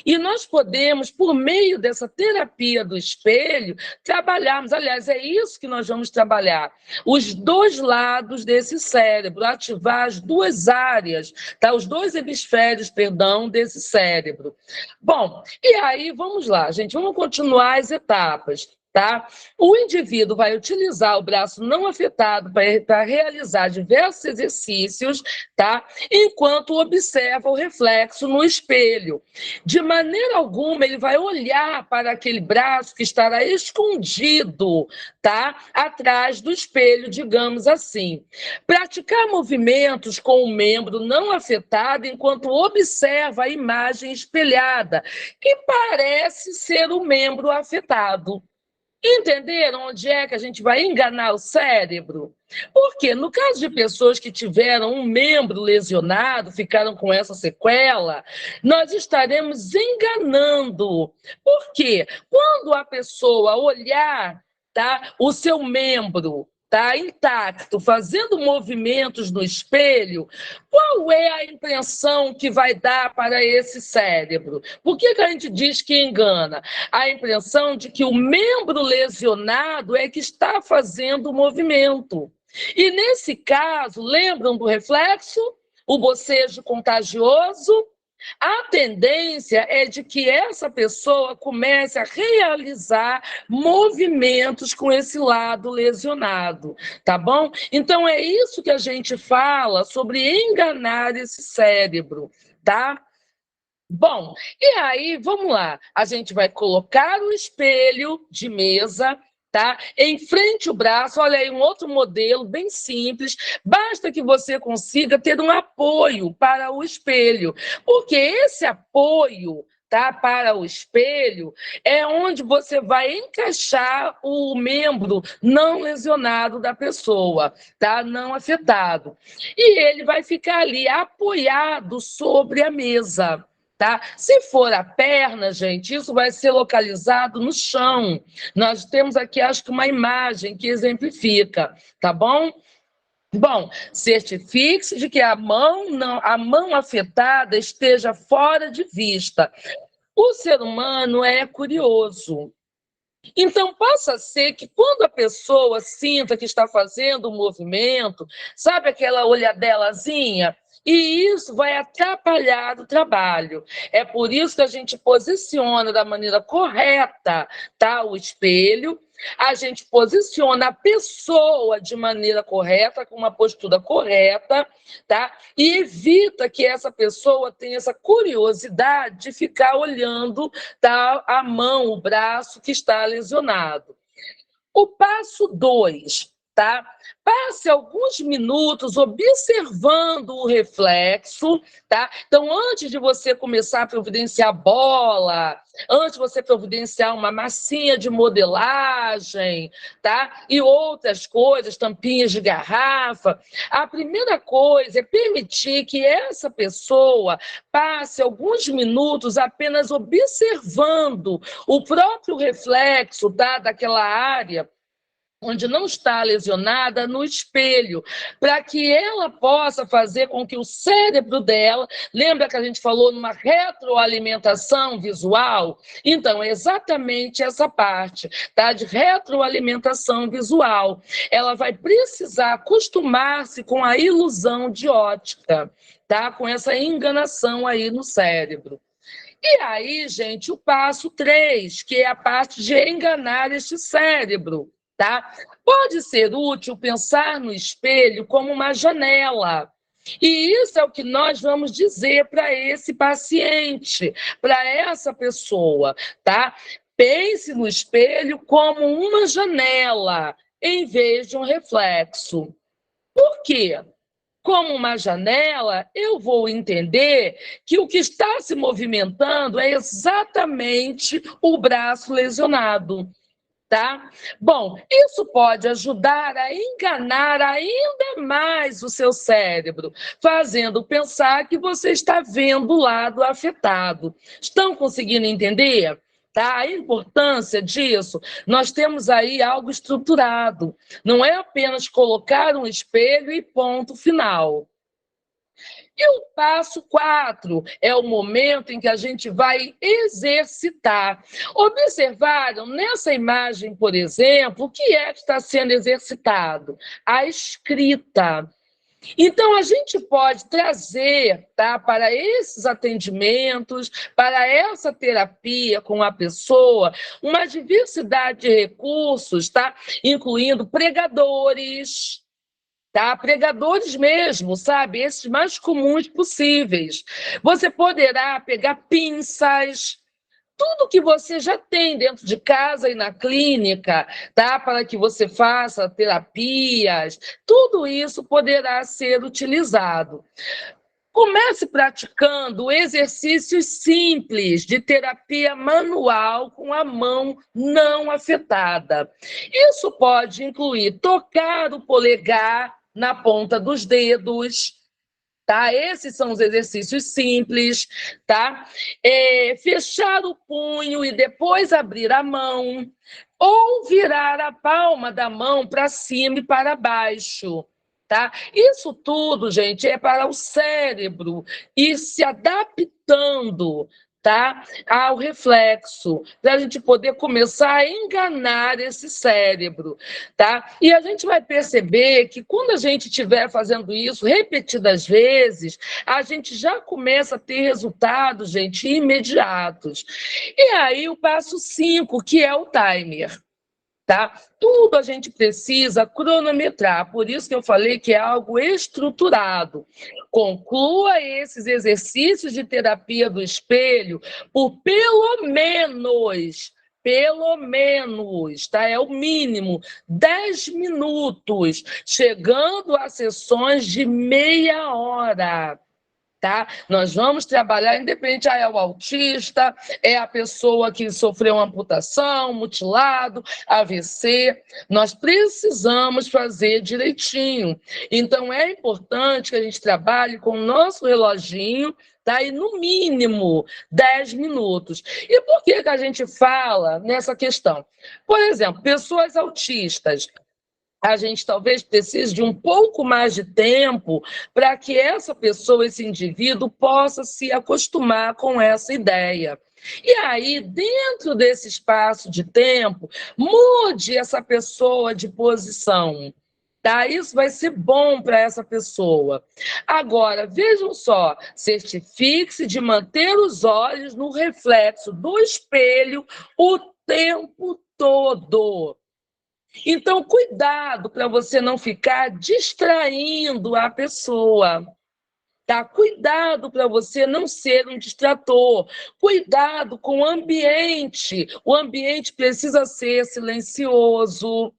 E nós podemos, por meio dessa terapia do espelho, trabalharmos, aliás, é isso que nós vamos trabalhar, os dois lados desse cérebro, ativar as duas áreas, tá? Os dois hemisférios, perdão, desse cérebro. Bom, e aí, vamos lá, gente, vamos continuar as etapas. Tá? O indivíduo vai utilizar o braço não afetado para realizar diversos exercícios, tá? Enquanto observa o reflexo no espelho. De maneira alguma, ele vai olhar para aquele braço que estará escondido, tá? Atrás do espelho, digamos assim. Praticar movimentos com o membro não afetado enquanto observa a imagem espelhada, que parece ser o membro afetado. Entenderam onde é que a gente vai enganar o cérebro? Porque no caso de pessoas que tiveram um membro lesionado, ficaram com essa sequela, nós estaremos enganando. Por quê? Quando a pessoa olhar, tá, o seu membro tá intacto, fazendo movimentos no espelho, qual é a impressão que vai dar para esse cérebro? Por que a gente diz que engana? A impressão de que o membro lesionado é que está fazendo o movimento. E nesse caso, lembram do reflexo? O bocejo contagioso? A tendência é de que essa pessoa comece a realizar movimentos com esse lado lesionado, tá bom? Então, é isso que a gente fala sobre enganar esse cérebro, tá? Bom, e aí, vamos lá. A gente vai colocar o espelho de mesa, tá? Em frente ao braço, olha aí um outro modelo bem simples. Basta que você consiga ter um apoio para o espelho, porque esse apoio, tá, para o espelho é onde você vai encaixar o membro não lesionado da pessoa, tá? Não afetado. E ele vai ficar ali apoiado sobre a mesa. Tá? Se for a perna, gente, isso vai ser localizado no chão. Nós temos aqui, acho que, uma imagem que exemplifica, tá bom? Bom, certifique-se de que a mão afetada esteja fora de vista. O ser humano é curioso. Então, possa ser que quando a pessoa sinta que está fazendo um movimento, sabe aquela olhadelazinha? E isso vai atrapalhar o trabalho. É por isso que a gente posiciona da maneira correta, tá? O espelho, a gente posiciona a pessoa de maneira correta, com uma postura correta, tá? E evita que essa pessoa tenha essa curiosidade de ficar olhando, tá, a mão, o braço que está lesionado. O passo 2, tá? Passe alguns minutos observando o reflexo, tá? Então, antes de você começar a providenciar bola, antes de você providenciar uma massinha de modelagem, tá? E outras coisas, tampinhas de garrafa, a primeira coisa é permitir que essa pessoa passe alguns minutos apenas observando o próprio reflexo, tá, daquela área onde não está lesionada, no espelho, para que ela possa fazer com que o cérebro dela, lembra que a gente falou numa retroalimentação visual? Então, é exatamente essa parte, tá? De retroalimentação visual. Ela vai precisar acostumar-se com a ilusão de ótica, tá? Com essa enganação aí no cérebro. E aí, gente, o passo 3, que é a parte de enganar este cérebro, tá? Pode ser útil pensar no espelho como uma janela. E isso é o que nós vamos dizer para esse paciente, para essa pessoa, tá? Pense no espelho como uma janela, em vez de um reflexo. Por quê? Como uma janela, eu vou entender que o que está se movimentando é exatamente o braço lesionado, tá? Bom, isso pode ajudar a enganar ainda mais o seu cérebro, fazendo pensar que você está vendo o lado afetado. Estão conseguindo entender? Tá? A importância disso, nós temos aí algo estruturado. Não é apenas colocar um espelho e ponto final. E o passo 4 é o momento em que a gente vai exercitar. Observaram nessa imagem, por exemplo, o que é que está sendo exercitado? A escrita. Então, a gente pode trazer, tá, para esses atendimentos, para essa terapia com a pessoa, uma diversidade de recursos, tá? Incluindo pregadores, tá? Pregadores mesmo, sabe? Esses mais comuns possíveis. Você poderá pegar pinças, tudo que você já tem dentro de casa e na clínica, tá? Para que você faça terapias, tudo isso poderá ser utilizado. Comece praticando exercícios simples de terapia manual com a mão não afetada. Isso pode incluir tocar o polegar na ponta dos dedos, tá? Esses são os exercícios simples, tá? Fechar o punho e depois abrir a mão, ou virar a palma da mão para cima e para baixo, tá? Isso tudo, gente, é para o cérebro ir se adaptando, tá? Ao reflexo, para a gente poder começar a enganar esse cérebro, tá? E a gente vai perceber que quando a gente estiver fazendo isso repetidas vezes, a gente já começa a ter resultados, gente, imediatos. E aí o passo 5, que é o timer. Tá? Tudo a gente precisa cronometrar, por isso que eu falei que é algo estruturado. Conclua esses exercícios de terapia do espelho por pelo menos, tá? É o mínimo, 10 minutos, chegando a sessões de meia hora. Tá? Nós vamos trabalhar independente, é o autista, é a pessoa que sofreu uma amputação, mutilado, AVC. Nós precisamos fazer direitinho. Então, é importante que a gente trabalhe com o nosso reloginho, tá? E no mínimo 10 minutos. E por que a gente fala nessa questão? Por exemplo, pessoas autistas, a gente talvez precise de um pouco mais de tempo para que essa pessoa, esse indivíduo, possa se acostumar com essa ideia. E aí, dentro desse espaço de tempo, mude essa pessoa de posição. Tá? Isso vai ser bom para essa pessoa. Agora, vejam só, certifique-se de manter os olhos no reflexo do espelho o tempo todo. Então, cuidado para você não ficar distraindo a pessoa. Tá? Cuidado para você não ser um distrator. Cuidado com o ambiente. O ambiente precisa ser silencioso.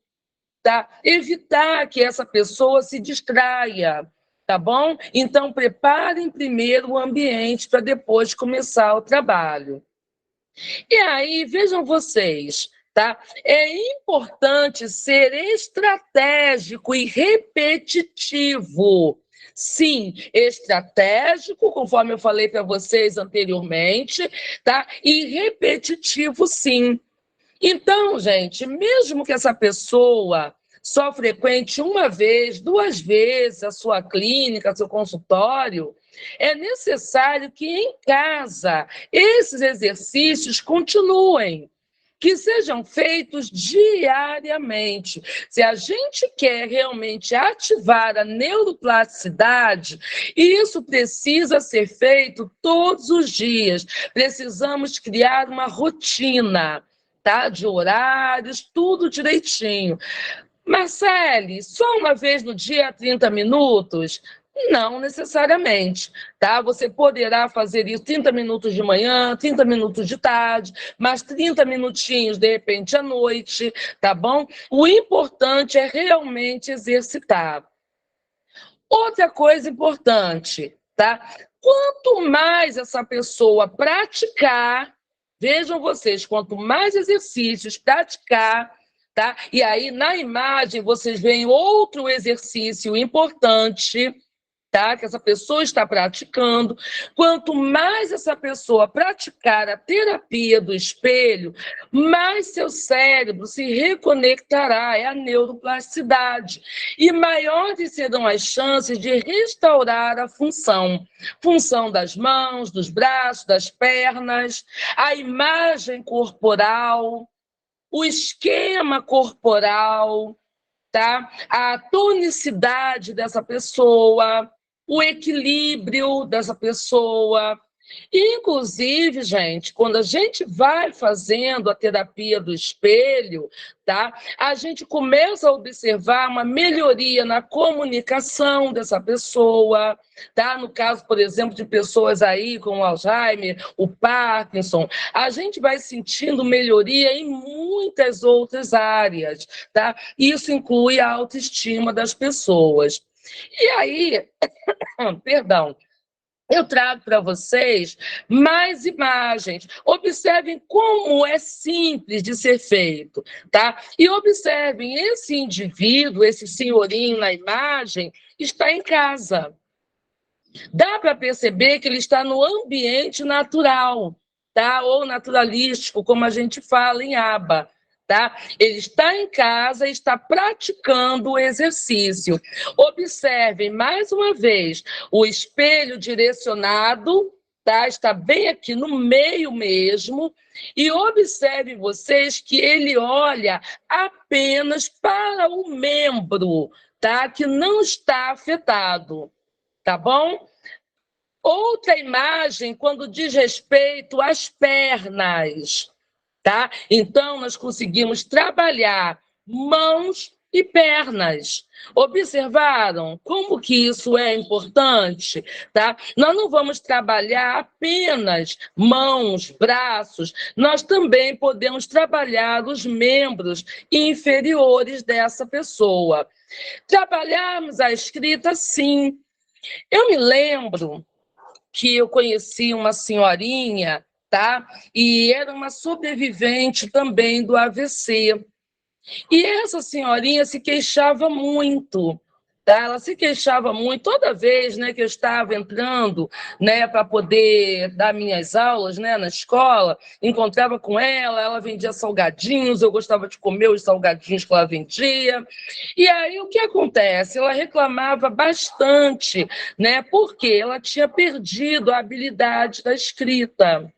Tá? Evitar que essa pessoa se distraia. Tá bom? Então, preparem primeiro o ambiente para depois começar o trabalho. E aí, vejam vocês, tá? É importante ser estratégico e repetitivo. Sim, estratégico, conforme eu falei para vocês anteriormente, tá? E repetitivo, sim. Então, gente, mesmo que essa pessoa só frequente uma vez, 2 vezes a sua clínica, seu consultório, é necessário que em casa esses exercícios continuem, que sejam feitos diariamente. Se a gente quer realmente ativar a neuroplasticidade, isso precisa ser feito todos os dias. Precisamos criar uma rotina, tá? De horários, tudo direitinho. Marcele, só uma vez no dia 30 minutos? Não necessariamente, tá? Você poderá fazer isso 30 minutos de manhã, 30 minutos de tarde, mais 30 minutinhos, de repente, à noite, tá bom? O importante é realmente exercitar. Outra coisa importante, tá? Quanto mais essa pessoa praticar, vejam vocês, quanto mais exercícios praticar, tá? E aí na imagem vocês veem outro exercício importante, tá? Que essa pessoa está praticando. Quanto mais essa pessoa praticar a terapia do espelho, mais seu cérebro se reconectará, é a neuroplasticidade. E maiores serão as chances de restaurar a função das mãos, dos braços, das pernas, a imagem corporal, o esquema corporal, tá? A tonicidade dessa pessoa, o equilíbrio dessa pessoa. Inclusive, gente, quando a gente vai fazendo a terapia do espelho, tá? A gente começa a observar uma melhoria na comunicação dessa pessoa, tá? No caso, por exemplo, de pessoas aí com o Alzheimer, o Parkinson, a gente vai sentindo melhoria em muitas outras áreas, tá? Isso inclui a autoestima das pessoas. E aí, perdão, eu trago para vocês mais imagens. Observem como é simples de ser feito, tá? E observem, esse indivíduo, esse senhorinho na imagem, está em casa. Dá para perceber que ele está no ambiente natural, tá? Ou naturalístico, como a gente fala em aba. Tá? Ele está em casa e está praticando o exercício. Observem, mais uma vez, o espelho direcionado, tá? Está bem aqui no meio mesmo, e observe vocês que ele olha apenas para o membro, tá? Que não está afetado, tá bom? Outra imagem, quando diz respeito às pernas, tá? Então, nós conseguimos trabalhar mãos e pernas. Observaram como que isso é importante, tá? Nós não vamos trabalhar apenas mãos, braços, nós também podemos trabalhar os membros inferiores dessa pessoa. Trabalharmos a escrita, sim. Eu me lembro que eu conheci uma senhorinha, tá? E era uma sobrevivente também do AVC. E essa senhorinha se queixava muito, tá? Ela se queixava muito toda vez, né, que eu estava entrando, né, para poder dar minhas aulas, né, na escola, encontrava com ela, ela vendia salgadinhos, eu gostava de comer os salgadinhos que ela vendia. E aí o que acontece? Ela reclamava bastante, né, porque ela tinha perdido a habilidade da escrita.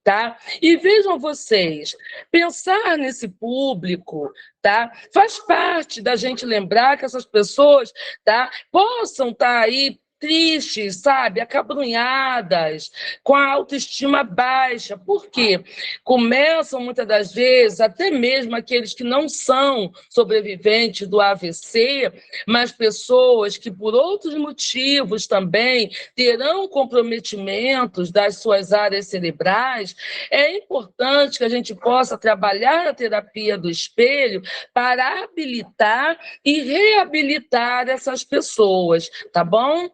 Tá? E vejam vocês, pensar nesse público, tá? Faz parte da gente lembrar que essas pessoas, tá? Possam estar aí tristes, sabe? Acabrunhadas, com a autoestima baixa. Por quê? Começam, muitas das vezes, até mesmo aqueles que não são sobreviventes do AVC, mas pessoas que, por outros motivos também, terão comprometimentos das suas áreas cerebrais. É importante que a gente possa trabalhar a terapia do espelho para habilitar e reabilitar essas pessoas, tá bom?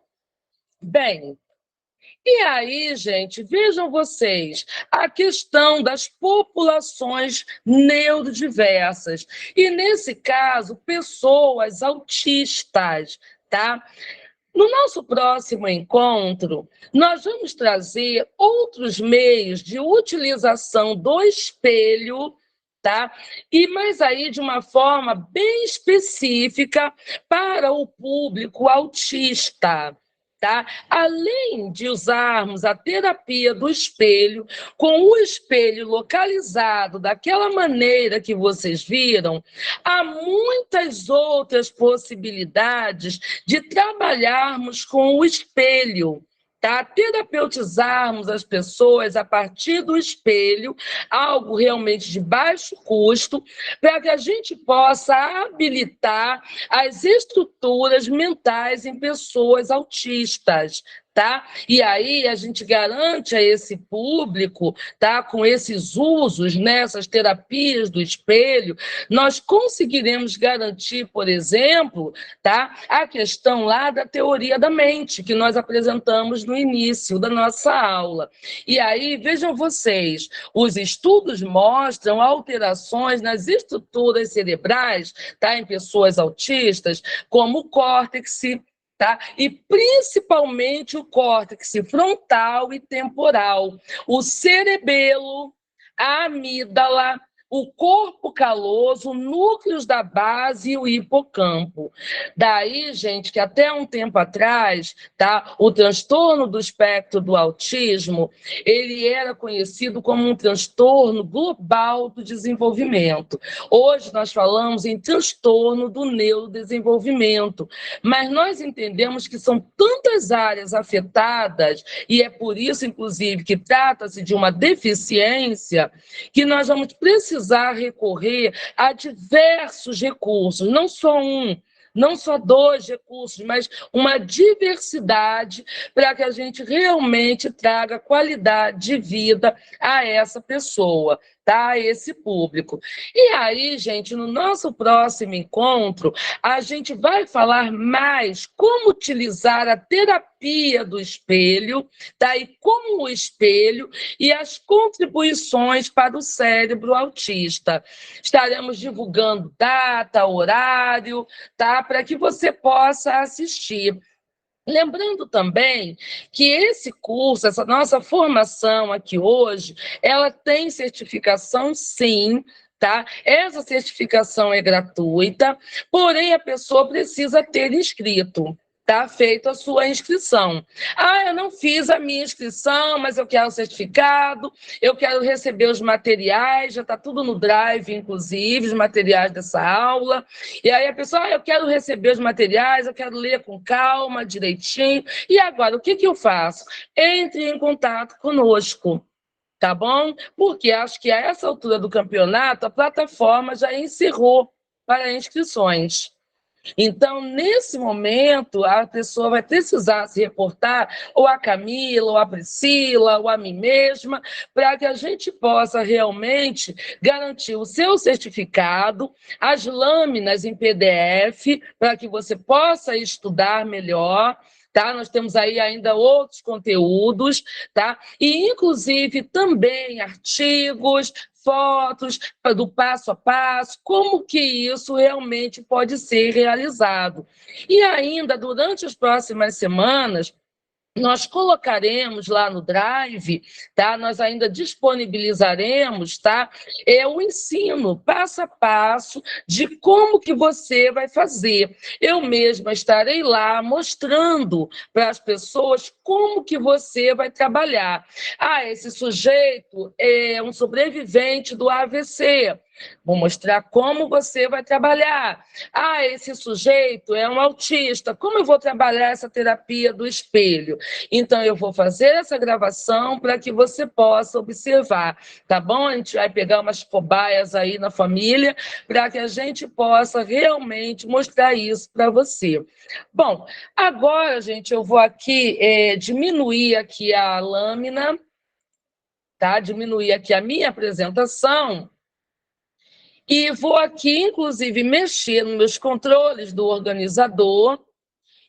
Bem, e aí, gente, vejam vocês, a questão das populações neurodiversas. E, nesse caso, pessoas autistas, tá? No nosso próximo encontro, nós vamos trazer outros meios de utilização do espelho, tá? E mais aí de uma forma bem específica para o público autista. Tá? Além de usarmos a terapia do espelho, com o espelho localizado daquela maneira que vocês viram, há muitas outras possibilidades de trabalharmos com o espelho, tá? Terapeutizarmos as pessoas a partir do espelho, algo realmente de baixo custo, para que a gente possa habilitar as estruturas mentais em pessoas autistas. Tá? E aí a gente garante a esse público, tá? Com esses usos, nessas terapias do espelho, nós conseguiremos garantir, por exemplo, tá? A questão lá da teoria da mente, que nós apresentamos no início da nossa aula. E aí, vejam vocês, os estudos mostram alterações nas estruturas cerebrais, tá? Em pessoas autistas, como o córtex, tá? E principalmente o córtex frontal e temporal, o cerebelo, a amígdala, o corpo caloso, núcleos da base e o hipocampo. Daí, gente, que até um tempo atrás, tá, o transtorno do espectro do autismo, ele era conhecido como um transtorno global do desenvolvimento. Hoje nós falamos em transtorno do neurodesenvolvimento, mas nós entendemos que são tantas áreas afetadas, e é por isso, inclusive, que trata-se de uma deficiência, que nós vamos precisar recorrer a diversos recursos, não só um, não só dois recursos, mas uma diversidade para que a gente realmente traga qualidade de vida a essa pessoa, tá? A esse público. E aí, gente, no nosso próximo encontro, a gente vai falar mais como utilizar a terapia do espelho, tá? E como o espelho e as contribuições para o cérebro autista. Estaremos divulgando data, horário, tá? Para que você possa assistir. Lembrando também que esse curso, essa nossa formação aqui hoje, ela tem certificação, sim, tá? Essa certificação é gratuita, porém a pessoa precisa ter inscrito. está feita a sua inscrição. Ah, eu não fiz a minha inscrição, mas eu quero o certificado, eu quero receber os materiais, já está tudo no Drive, inclusive, os materiais dessa aula. E aí a pessoa, eu quero receber os materiais, eu quero ler com calma, direitinho. E agora, o que eu faço? Entre em contato conosco. Tá bom? Porque acho que a essa altura do campeonato, a plataforma já encerrou para inscrições. Então, nesse momento, a pessoa vai precisar se reportar ou a Camila, ou a Priscila, ou a mim mesma, para que a gente possa realmente garantir o seu certificado, as lâminas em PDF, para que você possa estudar melhor. Tá? Nós temos aí ainda outros conteúdos, tá? E inclusive também artigos, fotos do passo a passo, como que isso realmente pode ser realizado. E ainda, durante as próximas semanas, nós colocaremos lá no Drive, tá? Nós ainda disponibilizaremos, tá? O ensino passo a passo de como que você vai fazer. Eu mesma estarei lá mostrando para as pessoas como que você vai trabalhar. Ah, esse sujeito é um sobrevivente do AVC. Vou mostrar como você vai trabalhar. Ah, esse sujeito é um autista. Como eu vou trabalhar essa terapia do espelho? Então, eu vou fazer essa gravação para que você possa observar, tá bom? A gente vai pegar umas cobaias aí na família para que a gente possa realmente mostrar isso para você. Bom, agora, gente, eu vou aqui diminuir aqui a lâmina, tá? Diminuir aqui a minha apresentação. E vou aqui, inclusive, mexer nos meus controles do organizador.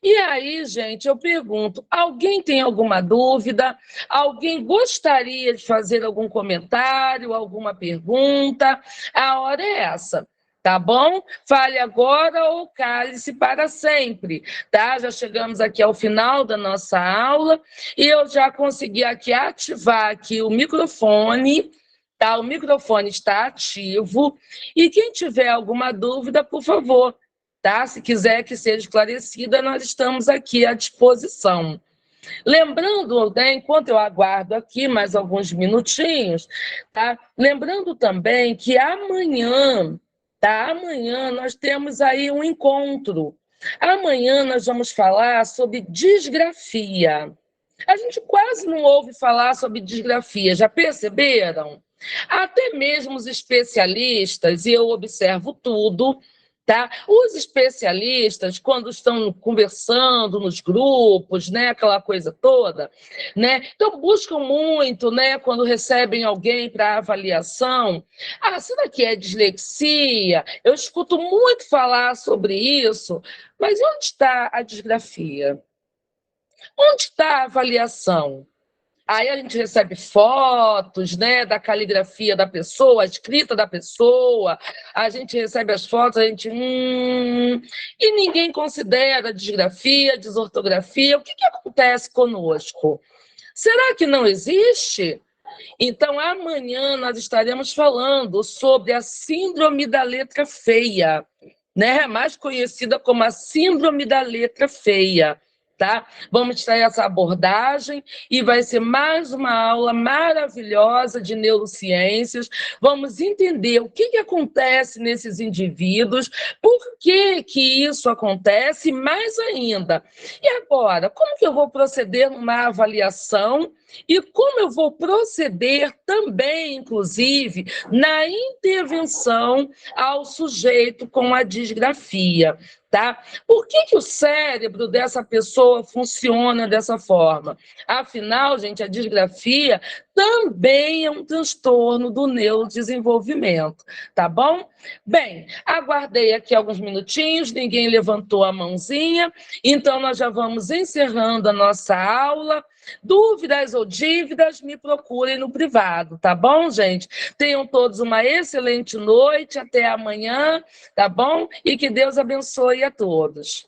E aí, gente, eu pergunto, alguém tem alguma dúvida? Alguém gostaria de fazer algum comentário, alguma pergunta? A hora é essa, tá bom? Fale agora ou cale-se para sempre, tá? Já chegamos aqui ao final da nossa aula e eu já consegui aqui ativar aqui o microfone. Tá, o microfone está ativo e quem tiver alguma dúvida, por favor, tá? Se quiser que seja esclarecida, nós estamos aqui à disposição. Lembrando, né, enquanto eu aguardo aqui mais alguns minutinhos, tá? Lembrando também que amanhã, tá? Amanhã nós temos aí um encontro. Amanhã nós vamos falar sobre disgrafia. A gente quase não ouve falar sobre disgrafia, já perceberam? Até mesmo os especialistas, e eu observo tudo, tá? Os especialistas, quando estão conversando nos grupos, né, aquela coisa toda, né, então buscam muito, né, quando recebem alguém para avaliação, será que é dislexia? Eu escuto muito falar sobre isso, mas onde está a disgrafia? Onde está a avaliação? Aí a gente recebe fotos, né, da caligrafia da pessoa, a escrita da pessoa, a gente recebe as fotos, a gente... E ninguém considera disgrafia, desortografia. O que acontece conosco? Será que não existe? Então, amanhã nós estaremos falando sobre a síndrome da letra feia, né? Mais conhecida como a síndrome da letra feia. Tá? Vamos ter essa abordagem e vai ser mais uma aula maravilhosa de neurociências. Vamos entender o que acontece nesses indivíduos, por que isso acontece, mais ainda. E agora, como que eu vou proceder numa avaliação e como eu vou proceder também, inclusive, na intervenção ao sujeito com a disgrafia? Tá? Por que o cérebro dessa pessoa funciona dessa forma? Afinal, gente, a disgrafia também é um transtorno do neurodesenvolvimento, tá bom? Bem, aguardei aqui alguns minutinhos, ninguém levantou a mãozinha, então nós já vamos encerrando a nossa aula. Dúvidas ou dívidas, me procurem no privado, tá bom, gente? Tenham todos uma excelente noite, até amanhã, tá bom? E que Deus abençoe a todos.